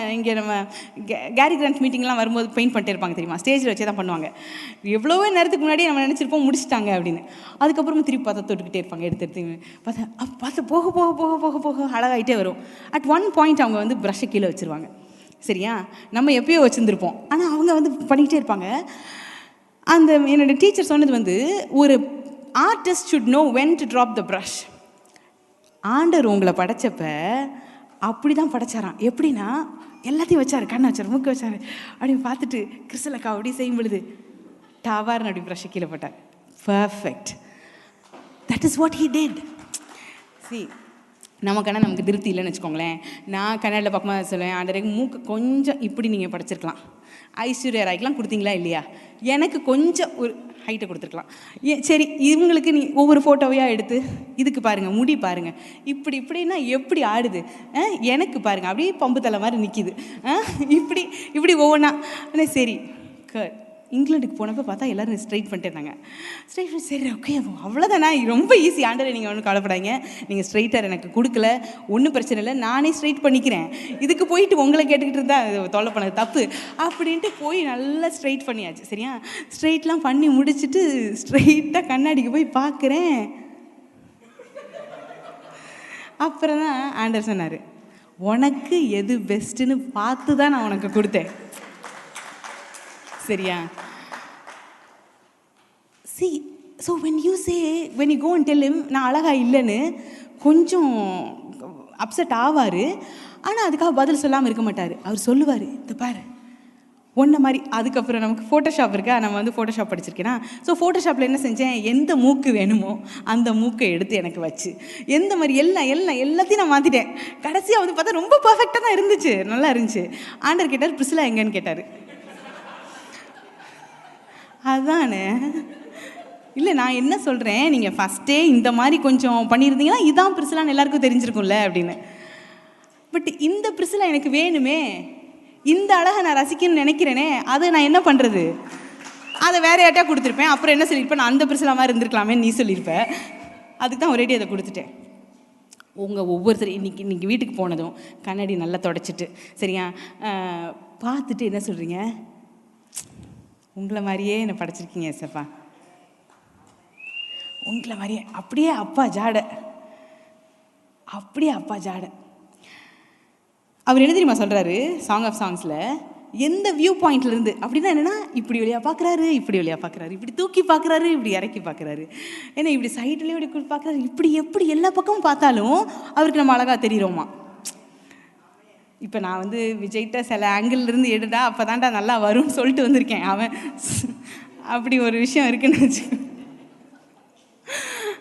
கேரி கிராண்ட் மீட்டிங்லாம் வரும்போது பெயிண்ட் பண்ணிட்டே இருப்பாங்க தெரியுமா, ஸ்டேஜில் வச்சே தான் பண்ணுவாங்க. எவ்வளவோ நேரத்துக்கு முன்னாடி நம்ம நினச்சிருப்போம் முடிச்சிட்டாங்க அப்படின்னு. அதுக்கப்புறமா திருப்பி பார்த்தா தொட்டுக்கிட்டே இருப்பாங்க, எடுத்து பார்த்தா போக போக போக போக போக அழகாயிட்டே வரும். அட் ஒன் பாயிண்ட் அவங்க வந்து ப்ரஷ்ஷை கீழே வச்சுருவாங்க. சரியா? நம்ம எப்பயோ வச்சுருந்துருப்போம், ஆனால் அவங்க வந்து பண்ணிக்கிட்டே இருப்பாங்க. என்னோட டீச்சர் சொன்னது வந்து, ஒரு artist should know when to drop the brush. ஆண்டர் உங்களை படைச்சப்ப அப்படி தான் படைச்சாராம். எப்படின்னா எல்லாத்தையும் வச்சார், கண்ணை வச்சார், மூக்கு வச்சார், அப்படின்னு பார்த்துட்டு கிறிஸ்தலக்கா அப்படி செய்யும் பொழுது டவார்னு அப்படி ப்ரஷ்ஷை கீழே போட்டார். Perfect. That is what he did. C, நமக்கு திருப்தி இல்லைன்னு வச்சுக்கோங்களேன். நான் கண்ணாடியில் பார்க்கும்போது சொல்லுவேன், ஆண்டருக்கு மூக்கு கொஞ்சம் இப்படி நீங்கள் படைச்சிருக்கலாம், ஐஸ்வர்யா ராய்க்கெலாம் கொடுத்தீங்களா இல்லையா, எனக்கு கொஞ்சம் ஒரு ஹைட்டை கொடுத்துருக்கலாம். சரி, இவங்களுக்கு நீ ஒவ்வொரு ஃபோட்டோவையாக எடுத்து இதுக்கு பாருங்கள், முடி பாருங்கள், இப்படின்னா எப்படி ஆடுது, எனக்கு பாருங்கள் அப்படியே பம்பு தலை மாதிரி நிற்கிது, இப்படி ஒவ்வொன்றா. ஆனால் சரி, இங்கிலாந்துக்கு போனப்போ பார்த்தா எல்லோரும் ஸ்ட்ரைட் பண்ணிட்டு இருந்தாங்க. ஸ்ட்ரைட் பண்ணி சரி ஓகே அவ்வளோதானா, ரொம்ப ஈஸி ஆண்டரை, நீங்கள் ஒன்றும் கவலைப்படாதீங்க, நீங்கள் ஸ்ட்ரைட்டர் எனக்கு கொடுக்கல, ஒன்றும் பிரச்சனை இல்லை, நானே ஸ்ட்ரைட் பண்ணிக்கிறேன், இதுக்கு போயிட்டு உங்களை கேட்டுக்கிட்டு இருந்தால் தொல்லை பண்ணது தப்பு அப்படின்ட்டு போய் நல்லா ஸ்ட்ரைட் பண்ணியாச்சு. சரியா? ஸ்ட்ரைட்லாம் பண்ணி முடிச்சுட்டு ஸ்ட்ரைட்டாக கண்ணாடிக்கு போய் பார்க்குறேன். அப்புறம் தான் ஆண்டர் சொன்னார், உனக்கு எது பெஸ்ட்டுன்னு பார்த்து தான் நான் உனக்கு கொடுத்தேன். சரியா? See, so when you go and tell him நான் அழகா இல்லைன்னு கொஞ்சம் அப்செட் ஆவார். ஆனால் அதுக்காக பதில் சொல்லாமல் இருக்க மாட்டார். அவர் சொல்லுவார், இந்த பாரு ஒன்றை மாதிரி. அதுக்கப்புறம் நமக்கு ஃபோட்டோஷாப் இருக்கா, நம்ம வந்து ஃபோட்டோஷாப் படிச்சிருக்கேன்னா, ஸோ ஃபோட்டோஷாப்பில் என்ன செஞ்சேன், எந்த மூக்கு வேணுமோ அந்த மூக்கை எடுத்து எனக்கு வச்சு எந்த மாதிரி எல்லாத்தையும் நான் மாற்றிட்டேன். கடைசியாக வந்து பார்த்தா ரொம்ப பர்ஃபெக்டாக தான் இருந்துச்சு, நல்லா இருந்துச்சு. ஆண்டர் கேட்டார், பிரிசிலா எங்கன்னு கேட்டார். அதானே, இல்லை நான் என்ன சொல்கிறேன், நீங்கள் ஃபஸ்ட்டே இந்த மாதிரி கொஞ்சம் பண்ணியிருந்தீங்கன்னா இதான் பிரிசிலான்னு எல்லாருக்கும் தெரிஞ்சிருக்கும்ல அப்படின்னு. பட் இந்த பிரிசிலா எனக்கு வேணுமே, இந்த அழகை நான் ரசிக்கணும்னு நினைக்கிறேனே, அதை நான் என்ன பண்ணுறது, அதை வேறு யார்ட்டா கொடுத்துருப்பேன். அப்புறம் என்ன சொல்லியிருப்பேன், நான் அந்த பிரிசிலா மாதிரி இருந்திருக்கலாமேன்னு நீ சொல்லியிருப்பேன். அதுக்கு தான் ஒரேடி அதை கொடுத்துட்டேன். உங்கள் ஒவ்வொருத்தரும் இன்னைக்கு வீட்டுக்கு போனதும் கண்ணாடி நல்லா தொடச்சிட்டு சரியா பார்த்துட்டு என்ன சொல்கிறீங்க, உங்களை மாதிரியே என்னை படைச்சிருக்கீங்க ஏசப்பா, உங்களை மாதிரியே, அப்படியே அப்பா ஜாடை. அவர் என்ன தெரியுமா சொல்கிறாரு சாங் ஆஃப் சாங்ஸில், எந்த வியூ பாயிண்ட்லேருந்து அப்படின்னா என்னென்னா, இப்படி வழியாக பார்க்குறாரு, இப்படி தூக்கி பார்க்குறாரு, இப்படி இறக்கி பார்க்குறாரு, ஏன்னா இப்படி சைட்லேயே இப்படி பார்க்குறாரு, இப்படி எப்படி எல்லா பக்கமும் பார்த்தாலும் அவருக்கு நம்ம அழகாக தெரிகிறோமா. இப்போ நான் வந்து விஜய்கிட்ட சில ஆங்கிள்லேருந்து எடுடா அப்போ தான்டா நல்லா வரும்னு சொல்லிட்டு வந்திருக்கேன். அவன் அப்படி ஒரு விஷயம் இருக்குன்னு வச்சுக்கோ.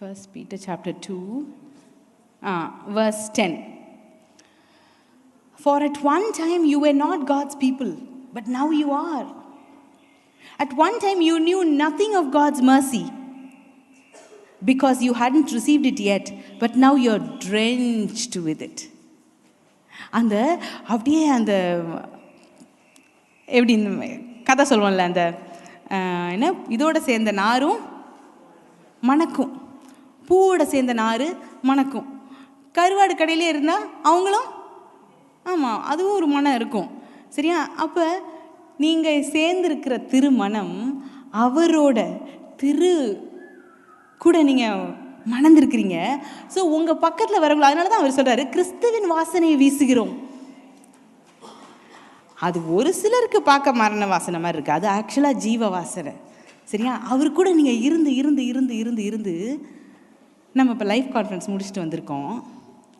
1 Peter chapter 2, verse 10. For at one time you were not God's people, but now you are. At one time you knew nothing of God's mercy because you hadn't received it yet, but now you're drenched with it. அந்த அப்படியே அந்த எப்படி கதை சொல்லுவோம்ல, அந்த என்ன இதோட சேர்ந்த நாரும் மணக்கும், பூவோட சேர்ந்த நார் மணக்கும். கருவாடு கடையிலே இருந்தால் அவங்களும் ஆமாம் அதுவும் ஒரு மனம் இருக்கும். சரியா? அப்போ நீங்கள் சேர்ந்துருக்கிற திருமணம் அவரோட திரு கூட நீங்கள் மணந்திருக்கிறீங்க. ஸோ உங்கள் பக்கத்தில் வரவங்கள, அதனால தான் அவர் சொல்கிறாரு கிறிஸ்துவின் வாசனையை வீசுகிறோம். அது ஒரு சிலருக்கு பார்க்க மரண வாசனை மாதிரி இருக்குது, அது ஆக்சுவலாக ஜீவ வாசனை. சரியா? அவர் கூட நீங்கள் இருந்து இருந்து இருந்து இருந்து இருந்து நம்ம இப்போ லைஃப் கான்ஃபரன்ஸ் முடிச்சுட்டு வந்திருக்கோம்.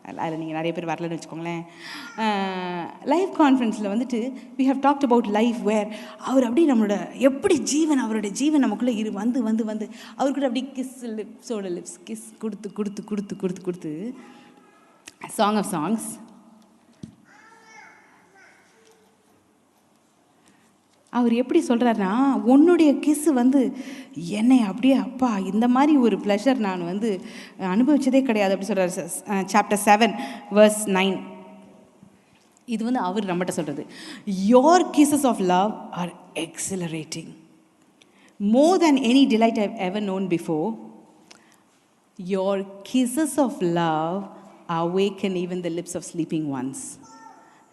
அதில் நீங்கள் நிறைய பேர் வரலன்னு வச்சுக்கோங்களேன். லைஃப் கான்ஃபரன்ஸில் வந்துட்டு we have talked about life where அவர் அப்படி நம்மளோட எப்படி ஜீவன், அவரோட ஜீவன் நமக்குள்ளே வந்து வந்து வந்து அவர் கூட அப்படி லிப்ஸோட லிப்ஸ் கிஸ் கொடுத்து கொடுத்து கொடுத்து கொடுத்து கொடுத்து சாங் ஆஃப் சாங்ஸ் அவர் எப்படி சொல்கிறாருன்னா, உன்னுடைய கிஸ்ஸு வந்து என்னை அப்படியே அப்பா இந்த மாதிரி ஒரு ப்ளஷர் நான் வந்து அனுபவிச்சதே கிடையாது அப்படி சொல்கிறார். Chapter 7 verse 9. இது வந்து அவர் நம்மகிட்ட சொல்கிறது. Your kisses of love are exhilarating more than any delight I've ever known before. Your kisses of love awaken even the lips of sleeping ones.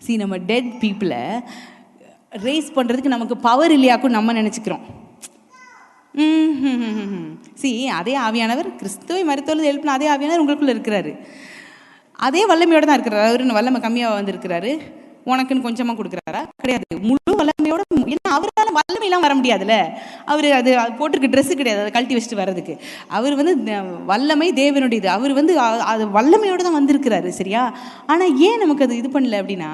See, நம்ம டெட் பீப்புளை ரேஸ் பண்ணுறதுக்கு நமக்கு பவர் இல்லையாக்கும் நம்ம நினச்சிக்கிறோம். அதே ஆவியானவர் கிறிஸ்துவை மருத்துவத்தில் எழுப்பின அதே ஆவியானவர் உங்களுக்குள்ளே இருக்கிறாரு. அதே வல்லமையோடு தான் இருக்கிறாரு. அவர் வல்லமை கம்மியாக வந்திருக்கிறாரு, உனக்குன்னு கொஞ்சமாக கொடுக்குறாரா? கிடையாது, முழு வல்லமையோட. ஏன்னா அவரால் வல்லமையெல்லாம் வர முடியாதுல்ல. அவர் அது போட்டிருக்க ட்ரெஸ்ஸு கிடையாது அதை கழட்டி வச்சுட்டு வர்றதுக்கு. அவர் வந்து வல்லமை தேவனுடையது. அவர் வந்து அது வல்லமையோடு தான் வந்திருக்கிறாரு. சரியா? ஆனால் ஏன் நமக்கு அது இது பண்ணல அப்படின்னா,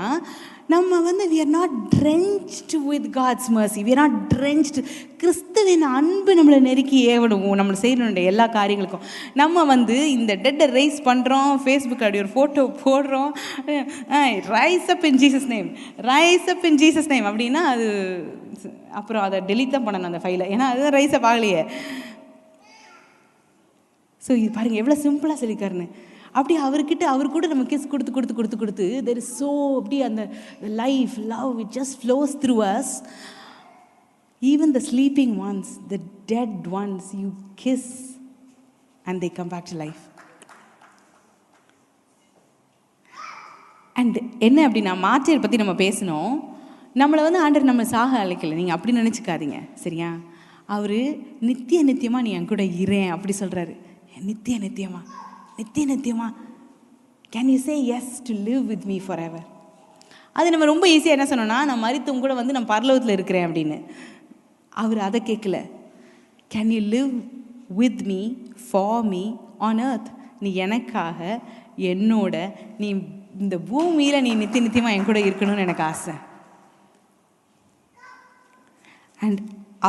நம்ம வந்து we are not drenched with God's mercy. We are not drenched. கிறிஸ்துவின் அன்பு நம்மளை நெருக்கி ஏவடும் நம்மளை செய்யணுன்ற எல்லா காரியங்களுக்கும். நம்ம வந்து இந்த டெட்டை ரைஸ் பண்ணுறோம், ஃபேஸ்புக்கில் அப்படி ஒரு ஃபோட்டோ போடுறோம், rice up in Jesus name, rice up in Jesus name அப்படின்னா அது அப்புறம் அதை டெலீட் தான் பண்ணணும் அந்த ஃபைலை, ஏன்னா அதுதான் ரைஸ் அப் ஆகலையே. ஸோ இது பாருங்கள் எவ்வளோ சிம்பிளாக சொல்லிக்காருன்னு. அப்படி அவர்கிட்ட அவர் கூட நம்ம கிஸ் கொடுத்து கொடுத்து கொடுத்து கொடுத்து தெர் இஸ் ஸோ அப்படி அந்த life love it just flows through us. Even the sleeping ones, the dead ones, you kiss and they come back to life. And என்ன அப்படின்னா, மாற்றியர் பற்றி நம்ம பேசணும். நம்மளை வந்து ஆண்டர் நம்ம சாக அழைக்கலை, நீங்கள் அப்படி நினச்சிக்காதீங்க. சரியா? அவர் நித்தியமாக நீ என் கூட இரேன் அப்படி சொல்கிறாரு. நித்தியமா can you say yes to live with me for ever? அது நம்ம ரொம்ப ஈஸியாக என்ன சொன்னோன்னா, நான் மரித்து கூட வந்து நான் பரலோகத்தில் இருக்கிறேன் அப்படின்னு. அவர் அதை கேட்கல. Can you live with me for me on earth? நீ எனக்காக என்னோட நீ இந்த பூமியில் நீ நித்தியமாக என் கூட இருக்கணும்னு எனக்கு ஆசை. அண்ட்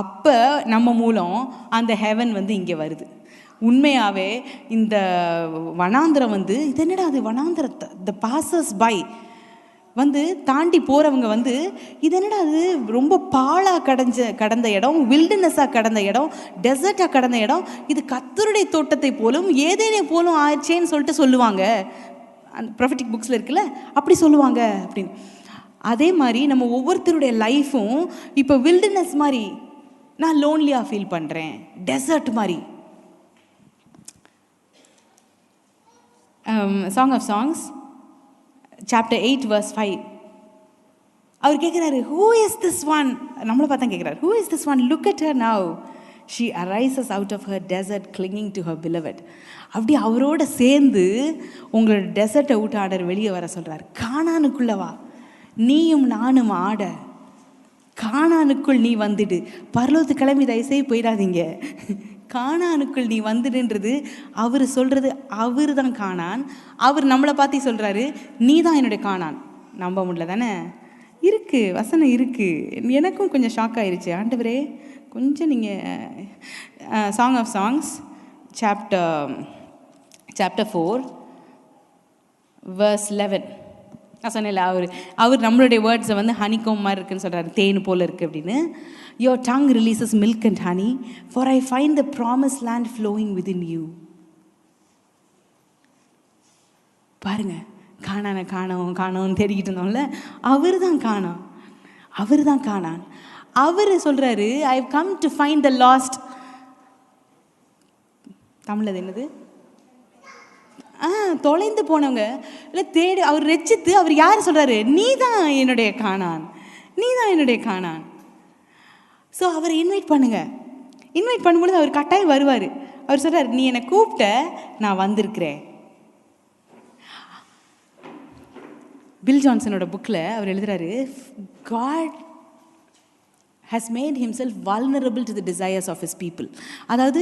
அப்போ நம்ம மூலம் அந்த ஹெவன் வந்து இங்கே வருது. உண்மையாகவே இந்த வனாந்திரம் வந்து இது என்னடா அது வனாந்திரத்தை த பாசஸ் பை வந்து தாண்டி போகிறவங்க வந்து இது என்னடா அது ரொம்ப பாழாக கடந்த இடம், வில்டர்னஸாக கடந்த இடம், டெசர்ட்டாக கடந்த இடம், இது கர்த்தருடைய தோட்டத்தை போலும் ஏதேனே போலும் ஆயிடுச்சேன்னு சொல்லிட்டு சொல்லுவாங்க. அந்த ப்ரொஃபெட்டிக் புக்ஸில் இருக்குல்ல, அப்படி சொல்லுவாங்க அப்படின்னு. அதே மாதிரி நம்ம ஒவ்வொருத்தருடைய லைஃப்பும் இப்போ வில்டர்னஸ் மாதிரி நான் லோன்லியாக ஃபீல் பண்ணுறேன், டெசர்ட் மாதிரி. Song of Songs chapter 8 verse 5 அவர் கேட்குறாரு, who is this one? நம்மளை பார்த்தா கேட்குறாரு, who is this one? Look at her now, she arises out of her desert clinging to her beloved. அப்படி அவரோட சேர்ந்து உங்களோட டெசர்ட்டை விட்டு ஆர்டர் வெளியே வர சொல்கிறார். கானானுக்குள்ளவா நீயும் நானும் ஆட, கானானுக்குள் நீ வந்துடு. பரலோகத்து கிளம்பி தயவுசெய்து போயிடாதீங்க, கானானுக்குள் நீ வந்துடுன்றது அவர் சொல்கிறது. அவர் தான் கானான். அவர் நம்மளை பார்த்து சொல்கிறாரு, நீ தான் என்னுடைய கானான். நம்ப முடியல தானே? இருக்குது, வசனம் இருக்குது. எனக்கும் கொஞ்சம் ஷாக் ஆயிடுச்சு. ஆண்டவரே கொஞ்சம் நீங்கள் song of songs chapter 4 verse 11. நான் சொன்னேன்ல, அவர் நம்மளுடைய வேர்ட்ஸை வந்து ஹனிகோம் மாதிரி இருக்குன்னு சொல்கிறாரு, தேன் போல் இருக்குது அப்படின்னு. Your tongue releases milk and honey, for I find the promised land flowing within you. பாருங்க, காணோன்னு தேடிக்கிட்டு இருந்தோம்ல, அவர் தான் காணான். அவர் சொல்கிறாரு, I have come to find the lost. Tamil அது என்னது? தொலைந்து போனவங்க இல்லை தேடி அவர் ரட்சித்து அவர் யார் சொல்கிறாரு? நீ தான் என்னுடைய காணான். ஸோ அவரை இன்வைட் பண்ணும்பொழுது அவர் கட்டாயம் வருவார். அவர் சொல்கிறார், நீ என்னை கூப்பிட்ட, நான் வந்திருக்கிறேன். பில் ஜான்சனோட புக்கில் அவர் எழுதுறாரு, God has made himself vulnerable to the desires of his people. அதாவது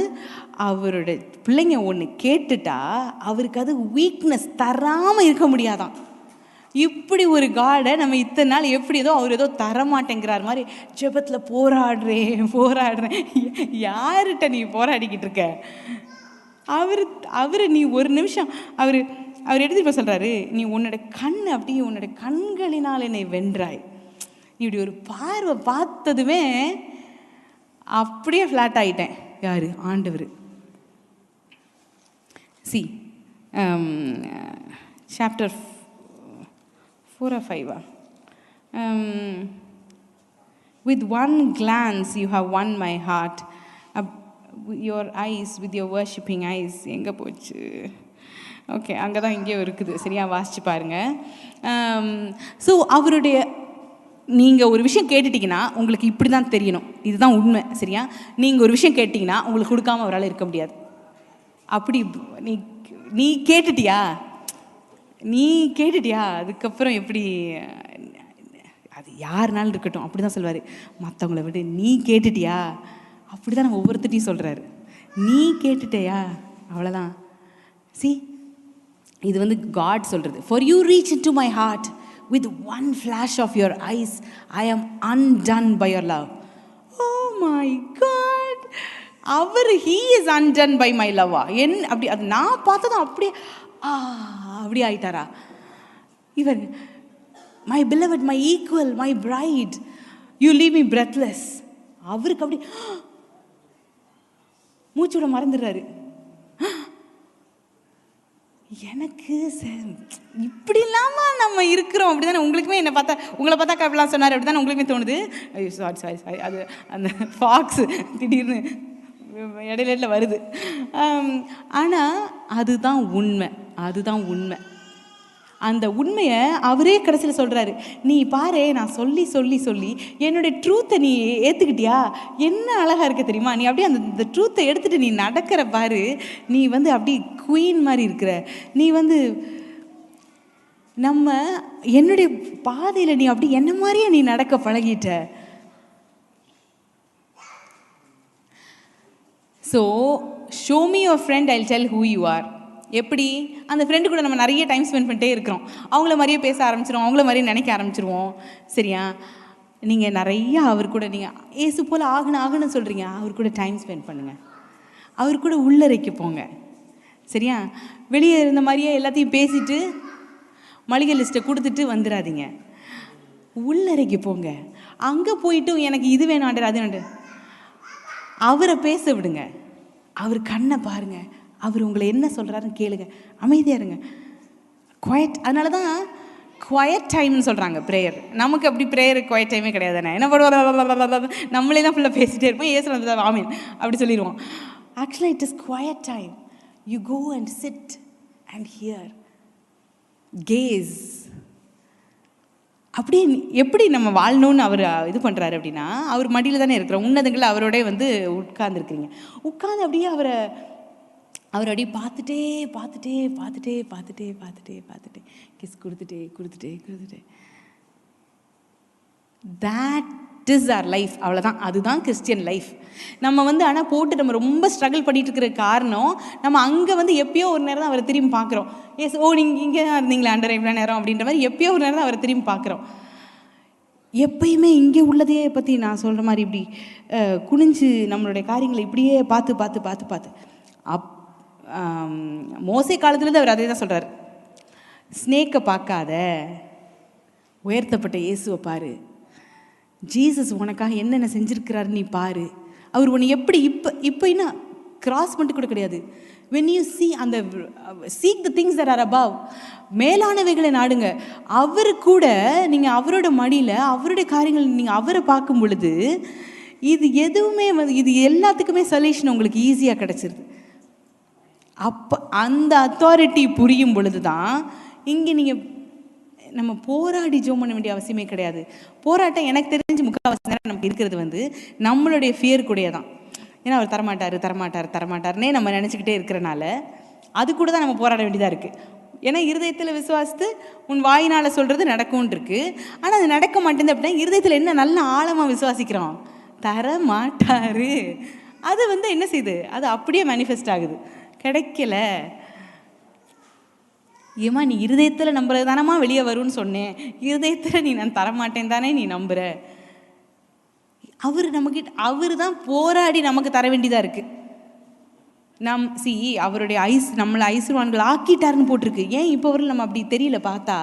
அவரோட பிள்ளைங்க ஒன்று கேட்டுட்டா அவருக்கு அது வீக்னஸ் தராமல் இருக்க முடியாதான். இப்படி ஒரு காடை நம்ம இத்தனை நாள் எப்படி அவர் ஏதோ தரமாட்டேங்கிறார் மாதிரி ஜெபத்தில் போராடுறேன். யார்கிட்ட நீ போராடிக்கிட்டு இருக்க? அவர் நீ ஒரு நிமிஷம் அவர் எடுத்துட்டு போய் சொல்கிறாரு, நீ உன்னோட கண்களினால் என்னை வென்றாய். இப்படி ஒரு பார்வை பார்த்ததுமே அப்படியே ஃப்ளாட் ஆகிட்டேன். யார்? ஆண்டவர். chapter 4 or 5. With one glance you have won my heart. Your eyes, with your worshipping eyes. எங்கே போச்சு? ஓகே, அங்கே தான் இங்கே இருக்குது. சரியா வாசிச்சு பாருங்க. ஸோ அவருடைய நீங்கள் ஒரு விஷயம் கேட்டுட்டிங்கன்னா உங்களுக்கு இப்படி தான் தெரியணும், இதுதான் உண்மை. சரியா? நீங்கள் ஒரு விஷயம் கேட்டிங்கன்னா உங்களுக்கு கொடுக்காம அவரால் இருக்க முடியாது. அப்படி நீ கேட்டுட்டியா அதுக்கப்புறம் எப்படி? அது யாருனாலும் இருக்கட்டும், அப்படி தான் சொல்வார். மற்றவங்கள விட நீ கேட்டுட்டியா, அப்படி தான் நம்ம ஒவ்வொருத்தையும் சொல்கிறாரு. நீ கேட்டுட்டியா, அவ்வளோதான். இது வந்து காட் சொல்கிறது. For you reach in to my heart with one flash of your eyes I am undone by your love. Oh my God, he is undone by my love. அப்படி அது நான் பார்த்ததும் அப்படியே ஆயிட்டாரா இவர்? my beloved, my equal, my bride, you leave me breathless. அவருக்கு அப்படி மூச்சுட மறந்துடுறாரு. எனக்கு இப்படி இல்லாமல் நம்ம இருக்கிறோம். அப்படி தானே உங்களுக்குமே உங்களை பார்த்தா அப்படிலாம் சொன்னார், அப்படி தானே உங்களுக்குமே தோணுது. ஐயோ சாரி அது அந்த ஃபாக்ஸ் திடீர்னு இடையில வருது. ஆனால் அதுதான் உண்மை. அந்த உண்மையை அவரே கடைசியில் சொல்கிறாரு, நீ பாரு, நான் சொல்லி என்னுடைய ட்ரூத்தை நீ ஏற்றுக்கிட்டியா? என்ன அழகாக இருக்க தெரியுமா? நீ அப்படியே அந்த ட்ரூத்தை எடுத்துகிட்டு நீ நடக்கிற பாரு, நீ வந்து அப்படி குயின் மாதிரி இருக்கிற. நீ வந்து என்னுடைய பாதையில் நீ அப்படி என்ன மாதிரியே நீ நடக்க பழகிட்ட. So show me your friend, I'll tell who you are. எப்படி? அந்த ஃப்ரெண்டு கூட நம்ம நிறைய டைம் ஸ்பெண்ட் பண்ணிட்டே இருக்கிறோம். அவங்கள மாதிரியே பேச ஆரம்பிச்சிருவோம், அவங்கள மாதிரியே நினைக்க ஆரம்பிச்சிருவோம். சரியா? நீங்கள் நிறையா அவர் கூட நீங்கள் ஏசு போல் ஆகணும்னு சொல்கிறீங்க, அவர் கூட டைம் ஸ்பெண்ட் பண்ணுங்கள். அவர் கூட உள்ளறைக்கு போங்க. சரியா? வெளியே இருந்த மாதிரியே எல்லாத்தையும் பேசிட்டு மளிகை லிஸ்ட்டை கொடுத்துட்டு வந்துடாதீங்க. உள்ளறைக்கு போங்க. அங்கே போயிட்டு எனக்கு இது வேணாண்டர் அது வேண்டாம், அவரை பேச விடுங்க. அவர் கண்ணை பாருங்க, அவர் உங்களை என்ன சொல்கிறாருன்னு கேளுங்க. அமைதியாக இருங்க. குவைட். அதனால தான் குவைட் டைம்னு சொல்கிறாங்க ப்ரேயர். நமக்கு அப்படி ப்ரேயர் குவைட் டைமே கிடையாது தானே. என்ன பண்ணுவோம், நம்மளே தான் ஃபுல்லாக பேசிகிட்டே இருப்போம். ஏசு வந்து ஆமீன் அப்படி சொல்லிடுவோம். ஆக்சுவலாக it is quiet time. You go and sit and hear, கேஸ். அப்படியே எப்படி நம்ம வாழணும்னு அவர் இது பண்ணுறாரு அப்படின்னா, அவர் மடியில் தானே இருக்கிறோம். உன்னதங்களை அவரோட வந்து உட்கார்ந்துருக்கிறீங்க. உட்கார்ந்து அப்படியே அவரை அப்படியே பார்த்துட்டே கிஸ் கொடுத்துட்டே தட் இஸ் ஆர் லைஃப். அவ்வளோதான். அதுதான் கிறிஸ்டியன் லைஃப். நம்ம வந்து ஆனால் போட்டு நம்ம ரொம்ப ஸ்ட்ரகிள் பண்ணிட்டு இருக்கிற காரணம், நம்ம அங்கே வந்து எப்பயோ ஒரு நேரம் தான் அவரை திரும்பி பார்க்குறோம். எஸ், நீங்கள் இங்கே தான் இருந்தீங்களா அண்டர் இவ்வளோ நேரம் அப்படின்ற மாதிரி எப்பயோ ஒரு நேரம் தான் அவரை திரும்பி பார்க்குறோம். எப்பயுமே இங்கே உள்ளதையே பற்றி நான் சொல்கிற மாதிரி இப்படி குனிஞ்சு நம்மளுடைய காரியங்களை இப்படியே பார்த்து மோசே காலத்துலேருந்து அவர் அதே தான் சொல்கிறார். ஸ்னேக்கை பார்க்காத, உயர்த்தப்பட்ட இயேசுவை பாரு. ஜீசஸ் உனக்காக என்னென்ன செஞ்சுருக்கிறாரு நீ பாரு. அவர் உன்னை எப்படி இப்போ இன்னும் கிராஸ் பண்ணிட்டு கூட கிடையாது. when you see அந்த seek the things that are above, மேலானவைகளை நாடுங்க. அவர் கூட நீங்கள் அவரோட மடியில் அவருடைய காரியங்கள் நீங்கள் அவரை பார்க்கும் பொழுது இது எதுவுமே இது எல்லாத்துக்குமே சொல்யூஷன் உங்களுக்கு ஈஸியாக கிடச்சிருது. அப்போ அந்த அத்தாரிட்டி புரியும் பொழுது தான் இங்கே நீங்கள் நம்ம போராடி ஜோம் பண்ண வேண்டிய அவசியமே கிடையாது. போராட்டம் எனக்கு தெரிஞ்சு முக்கால்வாசி நேரம் நமக்கு இருக்கிறது நம்மளுடைய ஃபியர் கூடயே தான். ஏன்னா அவர் தரமாட்டார்னே நம்ம நினச்சிக்கிட்டே இருக்கிறனால அது கூட தான் நம்ம போராட வேண்டியதாக இருக்குது. ஏன்னா இருதயத்தில் விசுவாசித்து உன் வாயினால் சொல்கிறது நடக்கும்னு இருக்குது. ஆனால் அது நடக்க மாட்டேங்குது அப்படின்னா இருதயத்தில் என்ன நல்ல ஆழமாக விசுவாசிக்கிறோம், தரமாட்டார். அது என்ன செய்யுது, அது அப்படியே மேனிஃபெஸ்ட் ஆகுது. கிடைக்கல ஏமா நீ இருதயத்தில் நம்புறது தானம்மா வெளியே வரும்னு சொன்னேன். இருதயத்தில் நீ நான் தரமாட்டேன் தானே நீ நம்புகிற. அவர் தான் போராடி நமக்கு தர வேண்டியதாக இருக்குது. அவருடைய நம்மளை ஐஸ்வர்வான்கள் ஆக்கிட்டாருன்னு போட்டிருக்கு. ஏன் இப்போ வரல நம்ம அப்படி தெரியல பார்த்தா?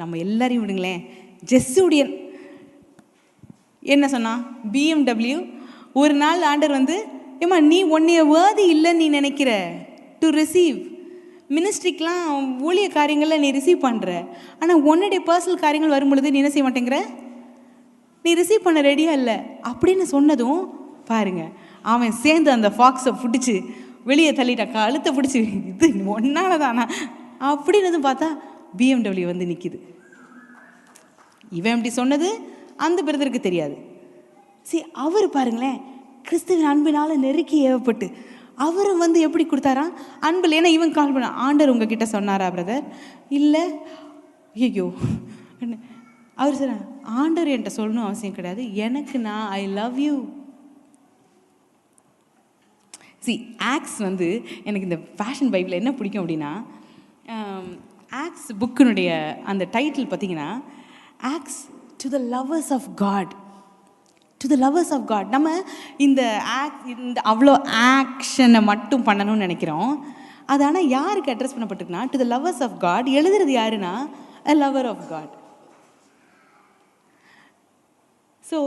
நம்ம எல்லாரையும் விடுங்களேன். ஜெஸ்ஸுடைய என்ன சொன்னா, BMW ஒரு நாள் ஆண்டர் ஏமா நீ உன்னைய வேர்தி இல்லைன்னு நீ நினைக்கிற டு ரிசீவ் மினிஸ்ட்ரிக்கெலாம் ஊழிய காரியங்களில் நீ ரிசீவ் பண்ணுற. ஆனால் உன்னுடைய பர்சனல் காரியங்கள் வரும்பொழுது நீ என்ன செய்ய மாட்டேங்கிற, நீ ரிசீவ் பண்ண ரெடியாக இல்லை அப்படின்னு சொன்னதும் பாருங்க, அவன் சேர்ந்து அந்த ஃபாக்ஸை பிடிச்சி வெளியே தள்ளிட்டான், கழுத்தை பிடிச்சி இது ஒன்னால தானா அப்படின்னதும் பார்த்தா BMW நிற்கிது. இவன் இப்படி சொன்னது அந்த பிரதருக்கு தெரியாது. அவர் பாருங்களேன், கிறிஸ்துவின் அன்பினால் நெருக்கி ஏவப்பட்டு அவரும் எப்படி கொடுத்தாராம் அன்பில். ஏன்னா இவன் கால் பண்ண, ஆண்டர் உங்ககிட்ட சொன்னாரா பிரதர்? இல்லை. ஐயோ, அவர் சொன்ன, ஆண்டர் என்கிட்ட சொல்லணும் அவசியம் கிடையாது, எனக்கு நான் ஐ லவ் யூ. ஆக்ஸ் எனக்கு இந்த ஃபேஷன் பைபிள் என்ன பிடிக்கும் அப்படின்னா, ஆக்ஸ் புக்கினுடைய அந்த டைட்டில் பார்த்தீங்கன்னா, ஆக்ஸ் to the lovers of God. To the lovers of God. நம்ம இந்த அவ்வளோ ஆக்ஷனை மட்டும் பண்ணணும்னு நினைக்கிறோம். அது ஆனால் யாருக்கு அட்ரஸ் பண்ணப்பட்டிருக்குன்னா, to the lovers of God. எழுதுறது யாருன்னா, a lover of God. So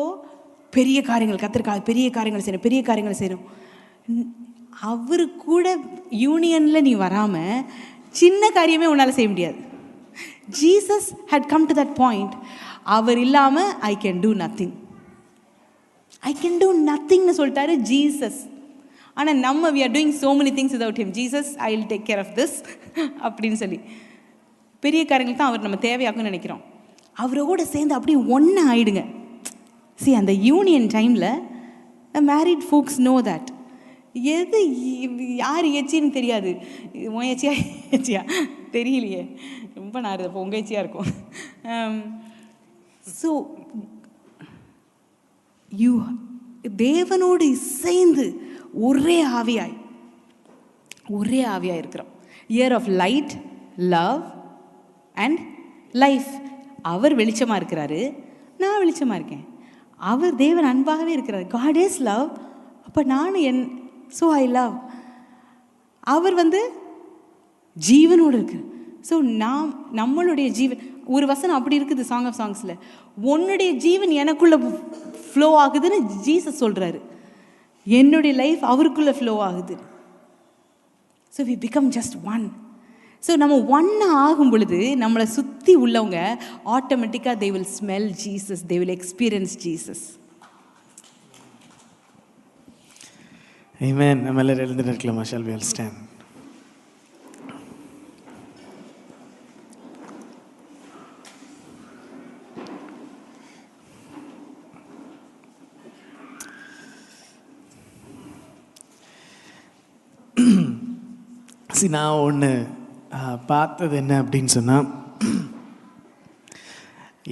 பெரிய காரியங்கள் கத்திற்காக பெரிய காரியங்கள் செய்யணும். அவரு கூட யூனியனில் நீ வராமல் சின்ன காரியமே உன்னால் செய்ய முடியாது. Jesus had come to that point. அவர் இல்லாமல் ஐ கேன் டூ நத்திங்னு சொல்லிட்டாரு ஜீசஸ். ஆனால் நம்ம we are doing so many things without him. Jesus I will take care of this அப்படின்னு சொல்லி பெரிய காரியங்கள் தான் அவர் நம்ம தேவையாக்குன்னு நினைக்கிறோம். அவரோட சேர்ந்து அப்படியே ஒன்றா ஆயிடுங்க. அந்த யூனியன் டைமில் மேரிட் ஃபோக்ஸ் நோ தட். எது யார் எச்சின்னு தெரியாது. உன் எச்சியா தெரியலையே, ரொம்ப நார் அப்போ உங்கள் எச்சியாக இருக்கும். ஸோ தேவனோடு சேர்ந்து ஒரே ஆவியாய் இருக்கிறோம். Year of light, love and life. அவர் வெளிச்சமாக இருக்கிறாரு, நான் வெளிச்சமாக இருக்கேன். அவர் தேவன் அன்பாகவே இருக்கிறார். God is love. அப்போ நானும் ஸோ ஐ லவ். அவர் ஜீவனோடு இருக்கு. ஸோ நம்மளுடைய ஜீவன் ஒரு வசனம் அப்படி இருக்குது சாங் ஆஃப் சாங்ஸில், உன்னுடைய ஜீவன் எனக்குள்ளே ஃப்ளோ ஆகுதுன்னு ஜீசஸ் சொல்கிறாரு. என்னுடைய லைஃப் அவருக்குள்ளே ஃப்ளோ ஆகுது. So we become just one. So நம்ம ஒன்றா ஆகும் பொழுது நம்மளை சுற்றி உள்ளவங்க ஆட்டோமேட்டிக்காக they will smell Jesus, they will experience Jesus. Amen. நம்ம எல்லாரும் எழுந்து நிற்கலாமா? Shall we all stand? நான் ஒன்று பார்த்தது என்ன அப்படின்னு சொன்னால்,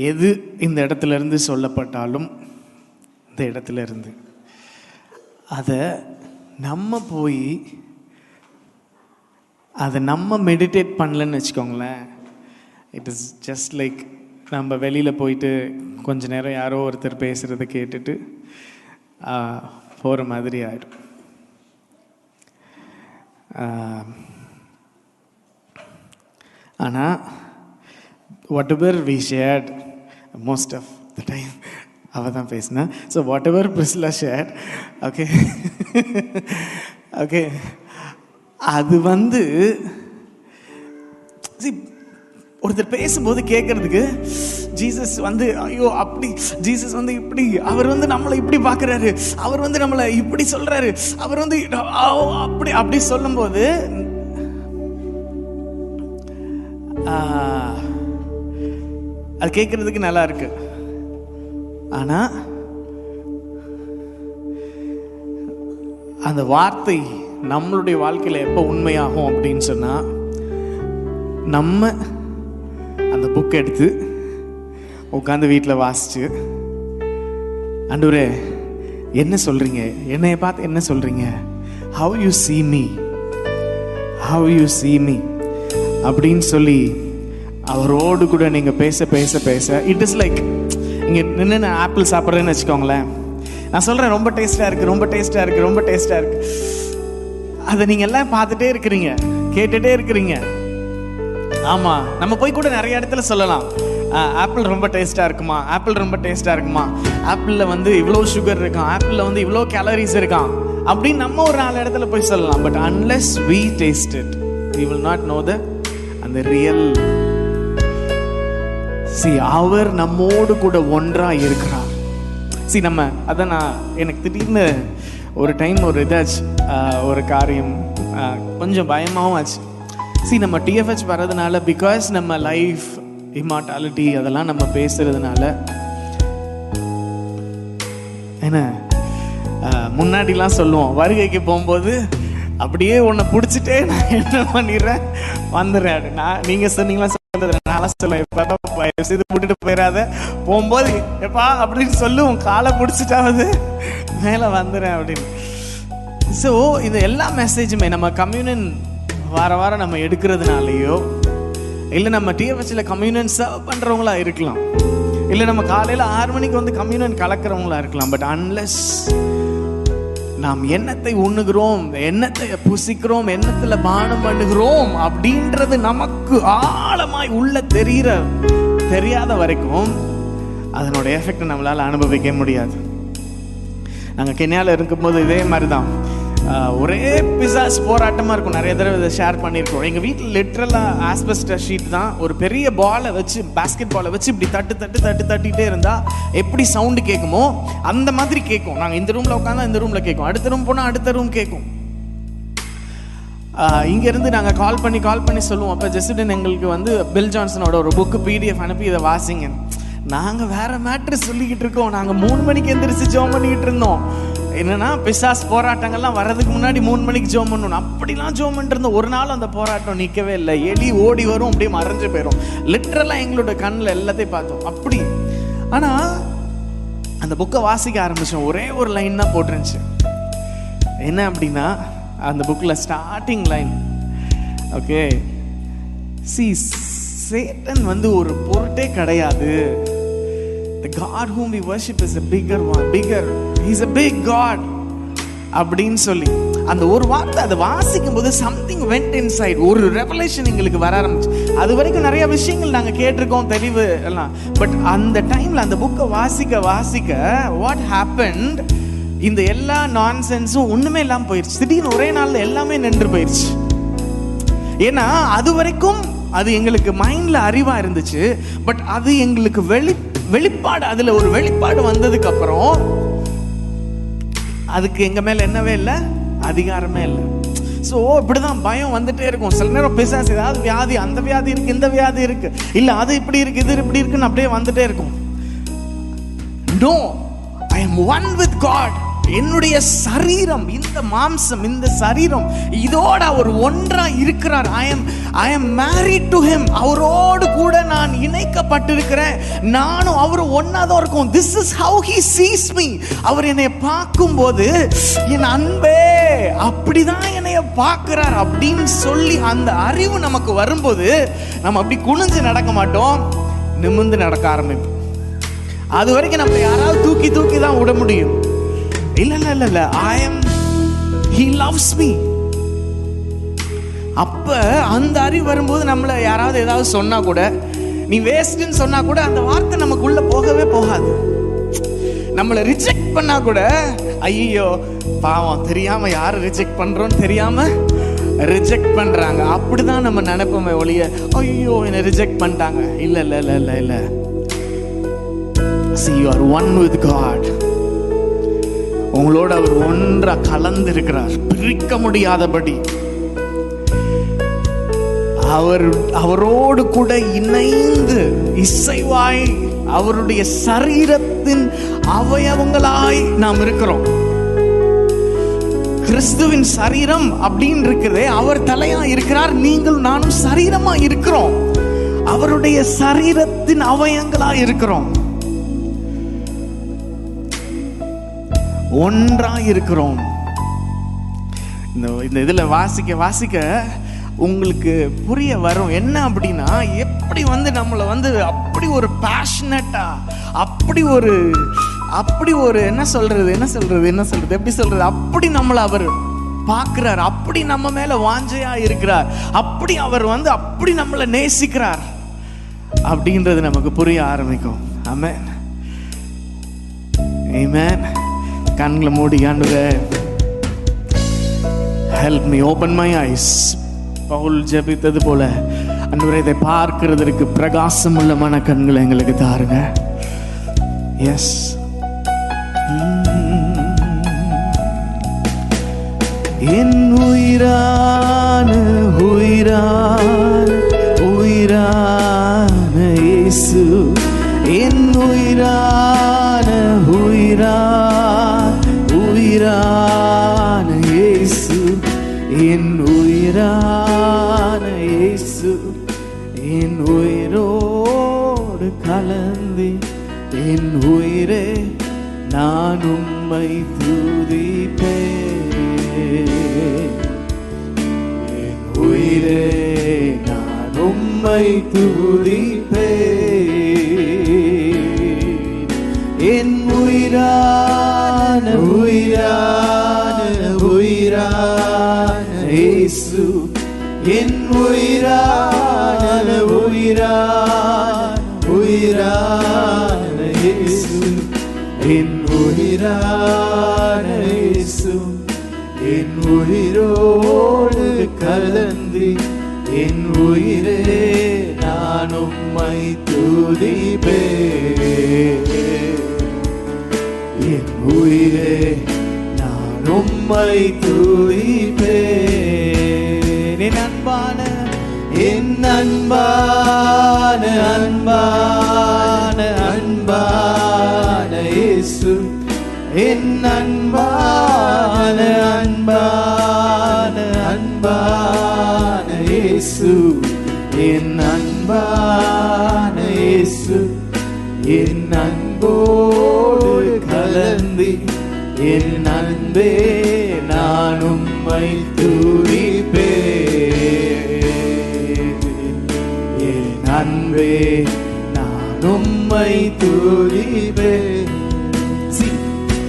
எது இந்த இடத்துல இருந்து சொல்லப்பட்டாலும் இந்த இடத்துல இருந்து அதை நம்ம போய் அதை நம்ம மெடிடேட் பண்ணலன்னு வச்சுக்கோங்களேன், இட் இஸ் ஜஸ்ட் லைக் நம்ம வெளியில் போயிட்டு கொஞ்ச நேரம் யாரோ ஒருத்தர் பேசுகிறத கேட்டுட்டு போகிற மாதிரி ஆகிடும். ஆனால் whatever we shared, most of the time அவள் தான் பேசினா. So whatever Priscilla shared, okay okay, அது வந்து ஒருத்தர் பேசும்போது கேட்கறதுக்கு ஜீசஸ் வந்து ஐயோ அப்படி, ஜீசஸ் வந்து இப்படி, அவர் வந்து நம்மளை இப்படி பார்க்குறாரு, அவர் வந்து நம்மளை இப்படி சொல்கிறாரு, அவர் வந்து அப்படி அப்படி சொல்லும்போது அது கேட்கறதுக்கு நல்லா இருக்கு. ஆனால் அந்த வார்த்தை நம்மளுடைய வாழ்க்கையில் எப்போ உண்மையாகும் அப்படின்னு சொன்னால், நம்ம அந்த புக் எடுத்து உட்காந்து வீட்டில் வாசிச்சு, ஆண்டவரே என்ன சொல்கிறீங்க, என்னைய பார்த்து என்ன சொல்கிறீங்க, how you see me, how you see me அப்படின்னு சொல்லி அவரோடு கூட நீங்கள் பேச பேச பேச, இட் இஸ் லைக் இங்கே நின்று நான் ஆப்பிள் சாப்பிட்றேன்னு வச்சுக்கோங்களேன். நான் சொல்கிறேன் ரொம்ப டேஸ்ட்டாக இருக்குது, ரொம்ப டேஸ்ட்டாக இருக்குது, ரொம்ப டேஸ்ட்டாக இருக்குது. அதை நீங்கள் எல்லாம் பார்த்துட்டே இருக்கிறீங்க, கேட்டுகிட்டே இருக்கிறீங்க. ஆமாம், நம்ம போய் கூட நிறைய இடத்துல சொல்லலாம், ஆப்பிள் ரொம்ப டேஸ்ட்டாக இருக்குமா, ஆப்பிள் ரொம்ப டேஸ்ட்டாக இருக்குமா, ஆப்பிளில் வந்து இவ்வளோ சுகர் இருக்கான், ஆப்பிளில் வந்து இவ்வளோ கேலரிஸ் இருக்கான் அப்படின்னு நம்ம ஒரு 4 இடத்துல போய் சொல்லலாம். But unless we taste it, we will not know அந்த ரியல். அவர் நம்மோடு கூட ஒன்றா இருக்கிறார். நம்ம அதான் எனக்கு திடீர்னு ஒரு டைம் ஒரு இதாச்சு, ஒரு காரியம் கொஞ்சம் பயமாகவும் ஆச்சு. நம்ம டிஎஃப்ஹெச் வர்றதுனால, பிகாஸ் நம்ம லைஃப் இம்மார்டாலிட்டி அதெல்லாம் நம்ம பேசுறதுனால, என்ன முன்னாடிலாம் சொல்லுவோம், வருகைக்கு போகும்போது அப்படியே உன்னை பிடிச்சிட்டே நான் என்ன பண்ணிடுறேன் வந்துடுறேன். நீங்கள் சொன்னீங்களா நான்லாம் சொல்லுவேன், எப்போ செய்து விட்டுட்டு போயிடாத, போகும்போது எப்பா அப்படின்னு சொல்லுவோம், காலை பிடிச்சிட்டாவது மேலே வந்துடுறேன் அப்படின்னு. ஸோ இது எல்லா மெசேஜுமே நம்ம கம்யூனியன் வாரம் நம்ம எடுக்கிறதுனாலையோ, இல்லை நம்ம டிஎஃப்ஹெச்சில் கம்யூனியன் சர்வ் பண்ணுறவங்களா இருக்கலாம், இல்லை நம்ம காலையில் 6 மணிக்கு வந்து கம்யூனியன் கலக்கிறவங்களா இருக்கலாம். பட் அன்லெஸ் நாம் எண்ணத்தை உண்ணுகிறோம், எண்ணத்தை புசிக்கிறோம், எண்ணத்தில் பானம் பண்ணுகிறோம் அப்படின்றது நமக்கு ஆழமாய் உள்ள தெரியாத வரைக்கும் அதனோட எஃபெக்ட் நம்மளால் அனுபவிக்க முடியாது. நாங்கள் கென்யாவில் இருக்கும்போது இதே மாதிரி தான் ஒரே பிசாஸ் போராட்டமாக இருக்கும். நிறைய தடவை இதை ஷேர் பண்ணியிருக்கோம். எங்கள் வீட்டில் லிட்ரலாக ஆஸ்பெஸ்டஸ் ஷீட் தான், ஒரு பெரிய பாலை வச்சு, பேஸ்கெட் பாலை வச்சு இப்படி தட்டிகிட்டே இருந்தால் எப்படி சவுண்டு கேட்குமோ அந்த மாதிரி கேட்கும். நாங்கள் இந்த ரூமில் உட்காந்தா இந்த ரூமில் கேட்கும், அடுத்த ரூம் போனால் அடுத்த ரூம் கேட்கும். இங்கேருந்து நாங்கள் கால் பண்ணி சொல்லுவோம், அப்போ ஜெசுடன் எங்களுக்கு வந்து பில் ஜான்சனோட ஒரு புக்கு PDF அனுப்பி இதை வாசிங்க. நாங்கள் வேற மேட்ரு சொல்லிக்கிட்டு இருக்கோம். நாங்கள் 3 மணிக்கு எந்திரிச்சு ஜோம் பண்ணிக்கிட்டு இருந்தோம். என்னன்னா பிசாஸ் போராட்டங்கள்லாம் வர்றதுக்கு முன்னாடி 3 மணிக்கு ஜோம் பண்ணணும், அப்படிலாம் ஜோம் பண்ணிட்டு இருந்தோம். ஒரு நாள் அந்த போராட்டம் நிற்கவே இல்லை. எலி ஓடி வரும், அப்படியே மறைஞ்சு போயிடும். லிட்ரலாக எங்களோட கண்ணில் எல்லாத்தையும் பார்த்தோம் அப்படி. ஆனால் அந்த புக்கை வாசிக்க ஆரம்பித்தோம், ஒரே ஒரு லைன் தான் போட்டிருந்துச்சு. என்ன அப்படின்னா, அந்த புக்கில் ஸ்டார்டிங் லைன், ஓகே, சேட்டன் வந்து ஒரு பொருட்டே கிடையாது. The God whom we worship is a bigger one, bigger. He's a big God அப்படின்னு சொல்லி அந்த ஒரு வார்த்தை அதை வாசிக்கும் போது something went inside, ஒரு ரெவலேஷன் எங்களுக்கு வர ஆரம்பிச்சு. அது வரைக்கும் நிறைய விஷயங்கள் நாங்கள் கேட்டிருக்கோம், தெளிவு எல்லாம். பட் அந்த டைம்ல அந்த புக்கை வாசிக்க what happened, இந்த எல்லா நான்சென்ஸும் ஒண்ணுமே இல்லாமல் போயிடுச்சு. திடீர்னு ஒரே நாள்ல எல்லாமே நின்று போயிடுச்சு. ஏன்னா அது வரைக்கும் அது எங்களுக்கு மைண்ட்ல அறிவா இருந்துச்சு. பட் அது எங்களுக்கு வெளிப்பாடு, அதுல ஒரு வெளிப்பாடு வந்ததுக்கு அப்புறம் அதுக்கு எங்க மேல என்னவே இல்லை, அதிகாரமே இல்லை. ஸோ இப்படிதான் பயம் வந்துட்டே இருக்கும். சில நேரம் பிசாசு ஏதாவது வியாதி, அந்த வியாதி இருக்கு, இந்த வியாதி இருக்கு, இல்ல அது இப்படி இருக்கு, இது இப்படி இருக்குன்னு அப்படியே வந்துட்டே இருக்கும். No, I am one with God. என்னுடைய சரீரம், இந்த மாம்சம், இந்த சரீரம் இதோட அவர் ஒன்றா இருக்கிறார். I am married to him. அவரோடு கூட நான் இணைக்கப்பட்டிருக்கிறேன். நானும் அவரும் ஒன்னாதான் இருக்கும். This is how he sees me. அவர் என்னை பார்க்கும்போது என் அன்பே அப்படிதான் என்னைய பார்க்கிறார் அப்படின்னு சொல்லி அந்த அறிவு நமக்கு வரும்போது நம்ம அப்படி குனிஞ்சு நடக்க மாட்டோம், நிமிர்ந்து நடக்க ஆரம்பிப்போம். அது வரைக்கும் நம்ம யாராவது தூக்கி தான் விட முடியும். இல்ல he loves me. அப்ப அந்த அறிவு வரும்போது நம்மள யாராவது ஏதாவது சொன்னா கூட, நீ வேஸ்ட்ன்னு சொன்னா கூட அந்த வார்த்தை நமக்குள்ள போகவே போகாது. நம்மளை ரிஜெக்ட் பண்ணா கூட, ஐயோ பாவம், தெரியாம யாரை ரிஜெக்ட் பண்றோம்னு தெரியாம ரிஜெக்ட் பண்றாங்க, அப்படிதான் நம்ம நினைப்போமே ஒழிய, ஐயோ என்னை ரிஜெக்ட் பண்ணிட்டாங்க. இல்ல இல்ல இல்ல இல்ல இல்ல. See, you are one with God. உங்களோட அவர் ஒன்றா கலந்து இருக்கிறார், பிரிக்க முடியாதபடி. அவரோடு கூட இணைந்து இசைவாய் அவருடைய சரீரத்தின் அவயவங்களாய் நாம் இருக்கிறோம். கிறிஸ்துவின் சரீரம் அப்படின்னு இருக்கிறதே, அவர் தலையா இருக்கிறார், நீங்கள் நானும் சரீரமா இருக்கிறோம், அவருடைய சரீரத்தின் அவயங்களா இருக்கிறோம், ஒன்றா இருக்கிறோம். இந்த இதுல வாசிக்க உங்களுக்கு புரிய வரும் என்ன அப்படின்னா, எப்படி நம்மளை அப்படி ஒரு பேஷனட்டா, அப்படி ஒரு என்ன சொல்றது எப்படி சொல்றது, அப்படி நம்மளை அவர் பார்க்கிறார், அப்படி நம்ம மேல வாஞ்சையா இருக்கிறார், அப்படி அவர் அப்படி நம்மளை நேசிக்கிறார் அப்படின்றது நமக்கு புரிய ஆரம்பிக்கும். ஆமென், ஆமென். கண்களை மூடி, ஆண்டவரே help me, open my eyes. Pavul ஜெபித்தது போல ஆண்டவரே இதை பார்க்கிறதற்கு பிரகாசம் உள்ள மன கண்களை எங்களுக்கு தாருங்க. எஸ், என் உயிரான உயிரான உயிரான இயேசு, என் உயிரான உயிரான உயிரான இயேசு, என் உயிரான இயேசு, என் உயிரோடு கலந்து என் உயிரே நான் உம்மை துதிப்பேன், என் உயிரே நான் உம்மை துதிப்பேன், என் உயிரான உயிரான உயிரான இயேசு, என் உயிரான உயிரான உயிரான இயேசு, என் உயிரான இயேசு, என் உயிரோடு கலந்து என் உயிரே நான் உம்மை துதிப்பேன், என் உயிரே நான் உம்மை துதிப்பேன், என் அன்பான அன்பான அன்பான அன்பான இயேசு, என் அன்பான அன்பான அன்பான இயேசு, என் அன்பான இயேசு, என் அன்போடு கலந்து என் அன்பே நான் உம்மை துதிப்பேன், என் அன்பே நான் உம்மை துதிப்பேன்.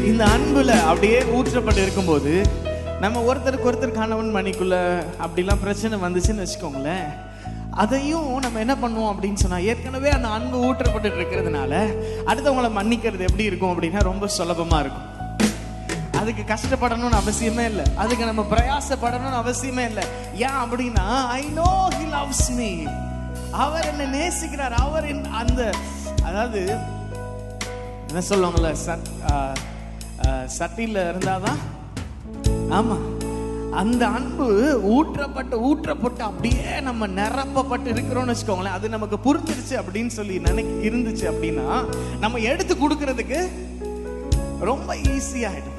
இந்த அன்புல அப்படியே ஊற்றப்பட்டு இருக்கும்போது நம்ம ஒருத்தருக்கு ஒருத்தர் கணவன் மணிக்குள்ள அப்படிலாம் பிரச்சனை வந்துச்சுன்னு வச்சுக்கோங்களேன், அதையும் நம்ம என்ன பண்ணுவோம் அப்படின்னு சொன்னா, ஏற்கனவே அந்த அன்பு ஊற்றப்பட்டு இருக்கிறதுனால அடுத்தவங்களை மன்னிக்கிறது எப்படி இருக்கும் அப்படின்னா ரொம்ப சுலபமா இருக்கும். அதுக்கு கஷ்டப்படணும்னு அவசியமே இல்லை, அதுக்கு நம்ம பிரயாசப்படணும்னு அவசியமே இல்லை. ஏன் அப்படின்னா, I know he loves me, அவர் என்னை நேசிக்கிறார், அவர் அந்த அதாவது என்ன சொல்லுவாங்கல்ல, சட்டியில் இருந்தாதான், ஆமா, அந்த அன்பு ஊற்றப்பட்டு அப்படியே நம்ம நிரப்பப்பட்டு இருக்கிறோம்னு வச்சுக்கோங்களேன். அது நமக்கு புரிஞ்சிருச்சு அப்படின்னு சொல்லி இருந்துச்சு அப்படின்னா நம்ம எடுத்து கொடுக்கறதுக்கு ரொம்ப ஈஸியாயிடும்.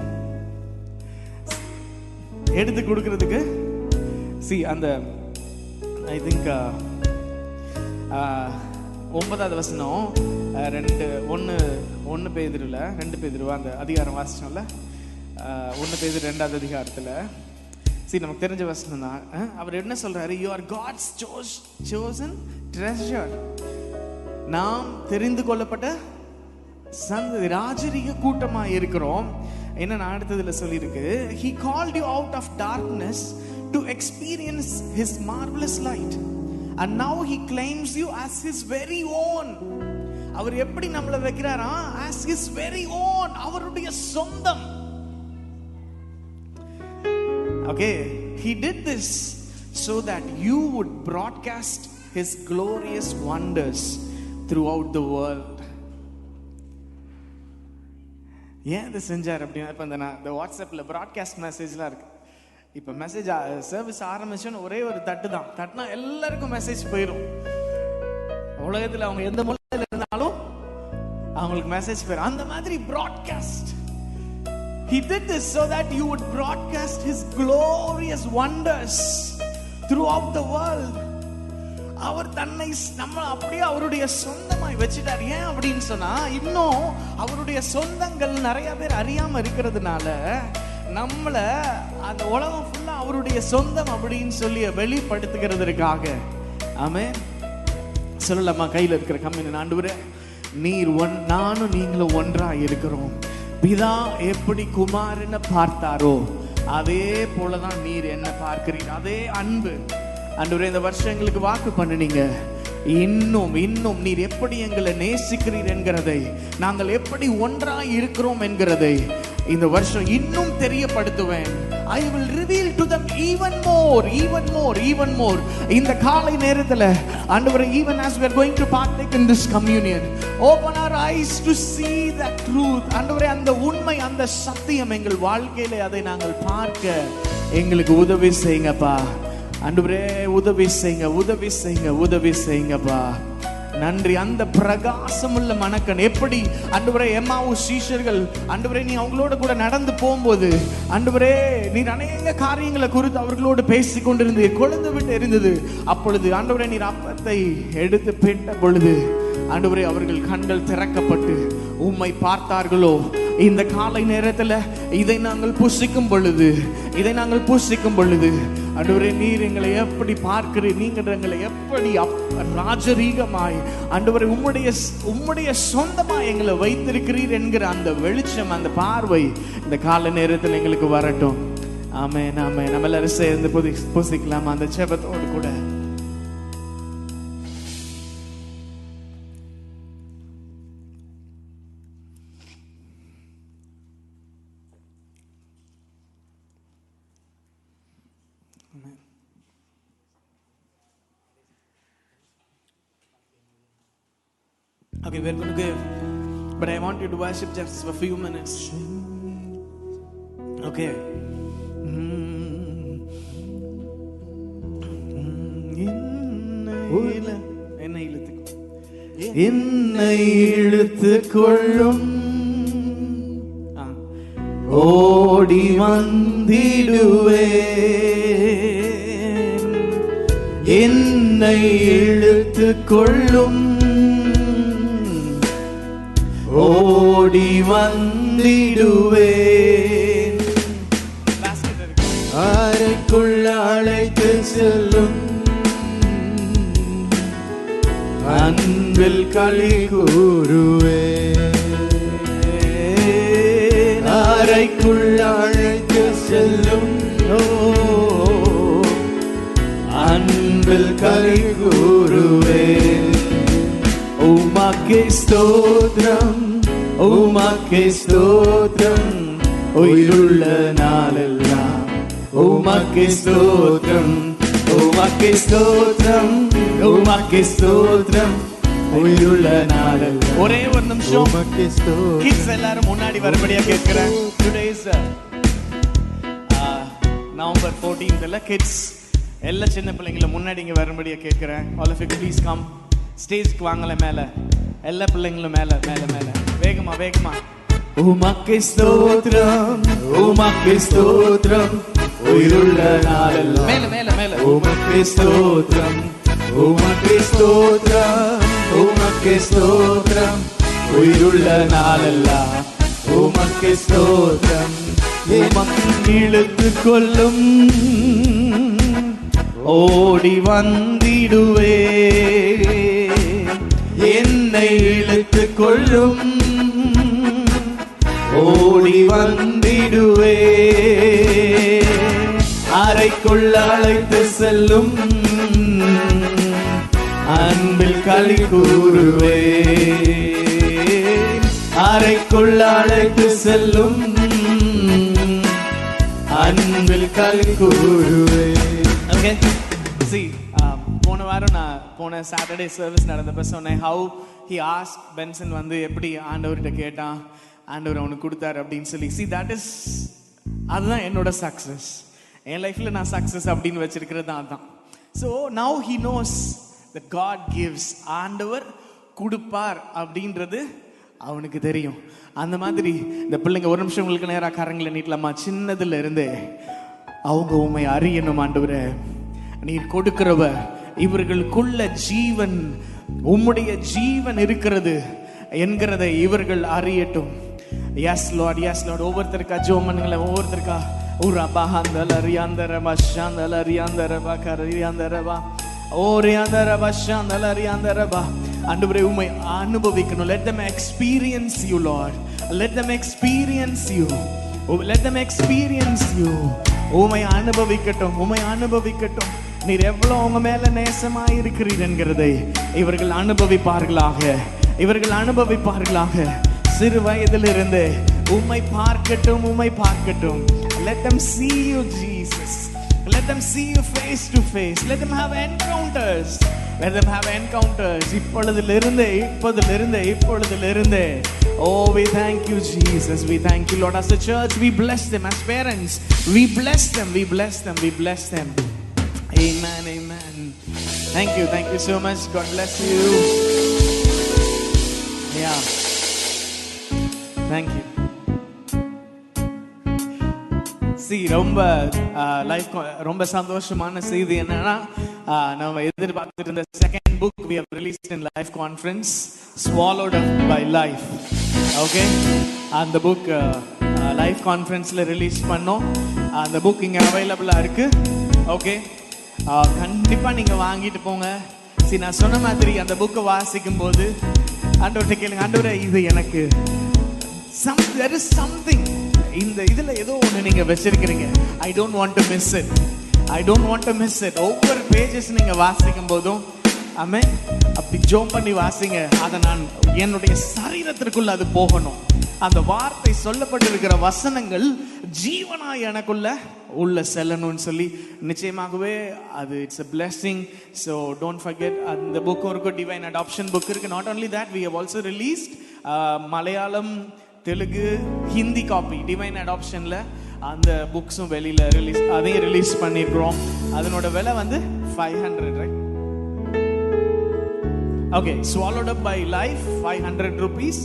எடுத்து கொடுக்கறதுக்கு அந்த ஐ திங்க் 9வது வசனம் 1 பேதுருல 2 பேதுருவா அந்த அதிகாரம் வாசிச்சோம்ல, 1 பேதுரு 2வது அதிகாரத்துல நமக்கு தெரிஞ்ச வசனம் தான். அவர் என்ன சொல்றாரு, you are God's chosen treasure, நாம் தெரிந்து கொள்ளப்பட்ட சந்ததி, ராஜரீக கூட்டமா இருக்கிறோம். என்ன அடுத்ததுல சொல்லியிருக்கு, he called you out of darkness to experience his marvelous light. And now he claims you as his very own. அவர் எப்படி நம்மளை வைக்கிறாரா? As his very own, அவருடைய சொந்தம். Okay, he did this so that you would broadcast his glorious wonders throughout the world. ஏன் இதை செஞ்சார் அப்படின்னா, இப்போ இந்த வாட்ஸ்அப்பில் ப்ராட்காஸ்ட் மெசேஜ்லாம் இருக்கு. இப்போ மெசேஜ் சர்வீஸ் ஆரம்பிச்சோன்னு ஒரே ஒரு தட்டுனா எல்லாருக்கும் மெசேஜ் போயிடும். உலகத்தில் அவங்க எந்த மூலையில் இருந்தாலும் அவங்களுக்கு மெசேஜ் போயிடும். அந்த மாதிரி broadcast. He did this so that you would broadcast his glorious wonders throughout the world. அவர் தன்னை நம்ம அப்படியே அவருடைய சொந்தமாய் வச்சுட்டார். ஏன் அப்படின்னு சொன்னா, இன்னும் அவருடைய சொந்தங்கள் நிறைய பேர் அறியாம இருக்கிறதுனால நம்மள அந்த உலகம் ஃபுல்லா அவருடைய சொந்தம் அப்படின்னு சொல்லி வெளிப்படுத்துகிறதுக்காக. ஆமென். சொல்லலாமா? கையில் இருக்கிற கம்மின், ஆண்டவரே நீர் நானும் நீங்களும் ஒன்றாய் இருக்கிறோம். பிதா எப்படி குமாரனை பார்த்தாரோ அதே போலதான் நீர் என்ன பார்க்கிறீர். அதே அன்பு ஆண்டவரே இந்த வருஷம் எங்களுக்கு வாக்கு பண்ணுனீங்க. இன்னும் நீர் எப்படி எங்களை நேசிக்கிறீர் என்கிறதை, நாங்கள் எப்படி ஒன்றாய் இருக்கிறோம் என்கிறதை இந்த வருஷம் இன்னும் தெரியப்படுத்துவேன். I will reveal to them even more. இந்த காலை நேரத்தில் ஆண்டவரே, even as we are going to partake in this communion, open our eyes to see that truth. ஆண்டவரே, அந்த உண்மை, அந்த சத்தியம் எங்கள் வாழ்க்கையில அதை நாங்கள் பார்க்க எங்களுக்கு உதவி செய்யுங்கப்பா. ஆண்டவரே உதவி செய்யுங்கப்பா. நன்றி. அந்த பிரகாசமுள்ள மனக்கண் எப்படி ஆண்டவரே எம்மாவு சீஷர்கள், ஆண்டவரே நீ அவங்களோட கூட நடந்து போகும்போது ஆண்டவரே நீர் அநேக காரியங்களை குறித்து அவர்களோடு பேசிக் கொண்டிருந்தீர். கொழுந்து விட்டு எரிந்தது. அப்பொழுது ஆண்டவரே நீர் அப்பத்தை எடுத்து பிட்ட பொழுது ஆண்டவரே அவர்கள் கண்கள் திறக்கப்பட்டு உம்மை பார்த்தார்களோ. இந்த காலை நேரத்தில் இதை நாங்கள் புசிக்கும் பொழுது ஆண்டவரே நீர் எங்களை எப்படி பார்க்கிறீர், நீங்கள் எங்களை எப்படி ராஜரீகமாய் ஆண்டவரே உம்முடைய சொந்தமாய் எங்களை வைத்திருக்கிறீர் என்கிற அந்த வெளிச்சம், அந்த பார்வை இந்த காலை நேரத்தில் எங்களுக்கு வரட்டும். ஆமென். நம்ம எல்லாரும் சேர்ந்து புசிக்கலாமா அந்த ஜெபத்தோடு கூட? Okay, we're going to give, but I want you to worship just for a few minutes. Okay. என்னை இழுத்துக் கொள்ளும், ஓடி வந்திடுவேன். என்னை இழுத்துக் கொள்ளும், ஓடி வந்திடுவேன். அறைக்குள்ள அழைத்து செல்லும், அன்பில் களி கூறுவேன். அறைக்குள்ள அழைத்து செல்லும், அன்பில் களி கூறுவேன். உமக்கே ஸ்தோத்திரம், உமக்கே ஸ்தோத்திரம், உயிருள்ள நாளெல்லாம் உமக்கே ஸ்தோத்திரம், உமக்கே ஸ்தோத்திரம், உமக்கே ஸ்தோத்திரம், உயிருள்ள நாளெல்லாம். ஒரே ஒரு நிமிஷம் உமக்கே ஸ்தோத்திரம். கிட்ஸ் எல்லாரும் முன்னாடி வரும்படியா கேட்கிறேன். Today is November 14th. Kids எல்லா சின்ன பிள்ளைங்களை முன்னாடி இங்க வரும்படியா கேட்கிறேன். All of you please come. ஸ்டேஜ்க்கு வாங்கல, மேல எல்லா பிள்ளைங்களும் மேல வேகமா. உமக்கே ஸ்தோத்திரம், உமக்கே ஸ்தோத்திரம், உயிருள்ள நாளெல்லாம். மேல உமக்கே ஸ்தோத்திரம், உமக்கே ஸ்தோத்திரம், உமக்கே ஸ்தோத்திரம், உயிருள்ள நாளெல்லாம் உமக்கே ஸ்தோத்திரம். உமக்கு இழுத்துக் கொள்ளும், ஓடி வந்திடுவே. என்னை இழுத்துக் கொள்ளும், ஓடி வந்திடுவே. அறைக்குள் அழைத்து செல்லும் அன்பில் களி கூறுவே. அறைக்குள் அழைத்து செல்லும் அன்பில் களி கூறுவே. Okay, see, போன வாரம் நான் போன சாட்டர்டே சர்வீஸ் நடந்தப்ப சொன்னேன், how he asked பென்சன் வந்து எப்படி ஆண்டவர்கிட்ட கேட்டான், ஆண்டவர் அவனுக்கு கொடுத்தாரு அப்படின்னு சொல்லி. see, that is, அதுதான் என்னோட சக்சஸ். என் லைஃப்ல நான் சக்சஸ் அப்படின்னு வச்சிருக்கிறது அதான். so now he knows that God gives, ஆண்டவர் கொடுப்பார் அப்படின்றது அவனுக்கு தெரியும். அந்த மாதிரி இந்த பிள்ளைங்க ஒரு நிமிஷம் உங்களுக்கு நேராக கரங்களை நீட்டலாமா? சின்னதுல இருந்தே அவங்க உண்மை அறியணும். ஆண்டவரே நீர் கொடுக்கிறவர், இவர்களுக்குள்ள ஜீவன், உம்முடைய ஜீவன் இருக்கிறது என்கிறதை இவர்கள் அறியட்டும். Yes Lord, yes Lord. ஒவ்வொருத்தருக்கா ஜெபம் பண்ணுங்களேன். ஒவ்வொருத்தருக்கா ஊரா பாஹந்தல ரியாந்தரபா ஷாந்தல ரியாந்தரபா கரியாந்தரபா ஓரியாந்தரபா ஷாந்தல ரியாந்தரபா. ஆண்டவரே உம்மை அனுபவிக்கணும். let them experience you Lord, let them experience you, let them experience you. உம்மை அனுபவிக்கட்டும், உம்மை அனுபவிக்கட்டும். நீர் எவ்வளவு உங்க மேல நேசமாய் இருக்கிறீர் என்கிறதை இவர்கள் அனுபவிப்பார்களாக, இவர்கள் அனுபவிப்பார்களாக. சிறு வயதிலிருந்து உம்மை பார்க்கட்டும், உம்மை பார்க்கட்டும். let them see you Jesus, let them see you face to face, let them have encounters, let them have encounters. இப்பொழுதிலிருந்து oh we thank you Jesus, we thank you Lord. As a church we bless them, as parents we bless them, we bless them, we bless them. Amen, amen. Thank you so much. God bless you. Yeah, thank you. see, ரொம்ப life ரொம்ப சந்தோஷமான செய்தி என்னன்னா, நம்ம எதிர்பார்த்துட்டு இருந்த second book we have released in life conference, swallowed up by life. okay, அந்த book life கான்ஃபரன்ஸ்ல release பண்ணோம். அந்த புக் இங்க அவைலபிளா இருக்கு. ஓகே, கண்டிப்பா நீங்க வாங்கிட்டு போங்க. சரி, நான் சொன்ன மாதிரி அந்த புக்கை வாசிக்கும் போது ஆண்டவர்கிட்ட கேளுங்க, ஆண்டவரே இது எனக்கு there is something, இந்த இதுல ஏதோ ஒண்ணு நீங்க வச்சிருக்கீங்க. I don't want to miss it, I don't want to miss it. ஒவ்வொரு பேஜஸ் நீங்க வாசிக்கும் போதும் ஆமென், அப்படி ஜோம் பண்ணி வாசிங்க. அதை நான் என்னுடைய சரீரத்திற்குள்ள அது போகணும். அந்த வார்த்தை சொல்லப்பட்டிருக்கிற வசனங்கள் ஜீவனா எனக்குள்ள உள்ள செல்லணும்னு சொல்லி நிச்சயமாகவே அது it's a blessing. so don't forget, அந்த புக் ஒரு டிவைன் அடாப்ஷன் புக் இருக்கு. not only that, we have also released Malayalam, Telugu, Hindi copy divine அடாப்ஷன்ல அந்த புக்ஸும் வெளியில ரிலீஸ், அதையும் ரிலீஸ் பண்ணிருக்கிறோம். அதனோட விலை வந்து 500, right? okay, swallowed up by life 500 rupees,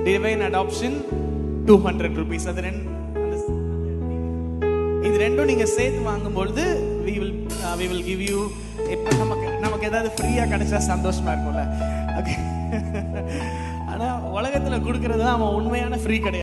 divine adoption 200 rupees. அது இது ரெண்டும் நீங்க சேர்த்து வாங்கும்போது we will give you, இப்ப நமக்கு ஏதாவது ஃப்ரீயா கிடைச்சா சந்தோஷமா இருக்கும்ல. ஓகே, ஆனா உலகத்துல கொடுக்கறது தான் அவன் உண்மையான ஃப்ரீ கிடையாது.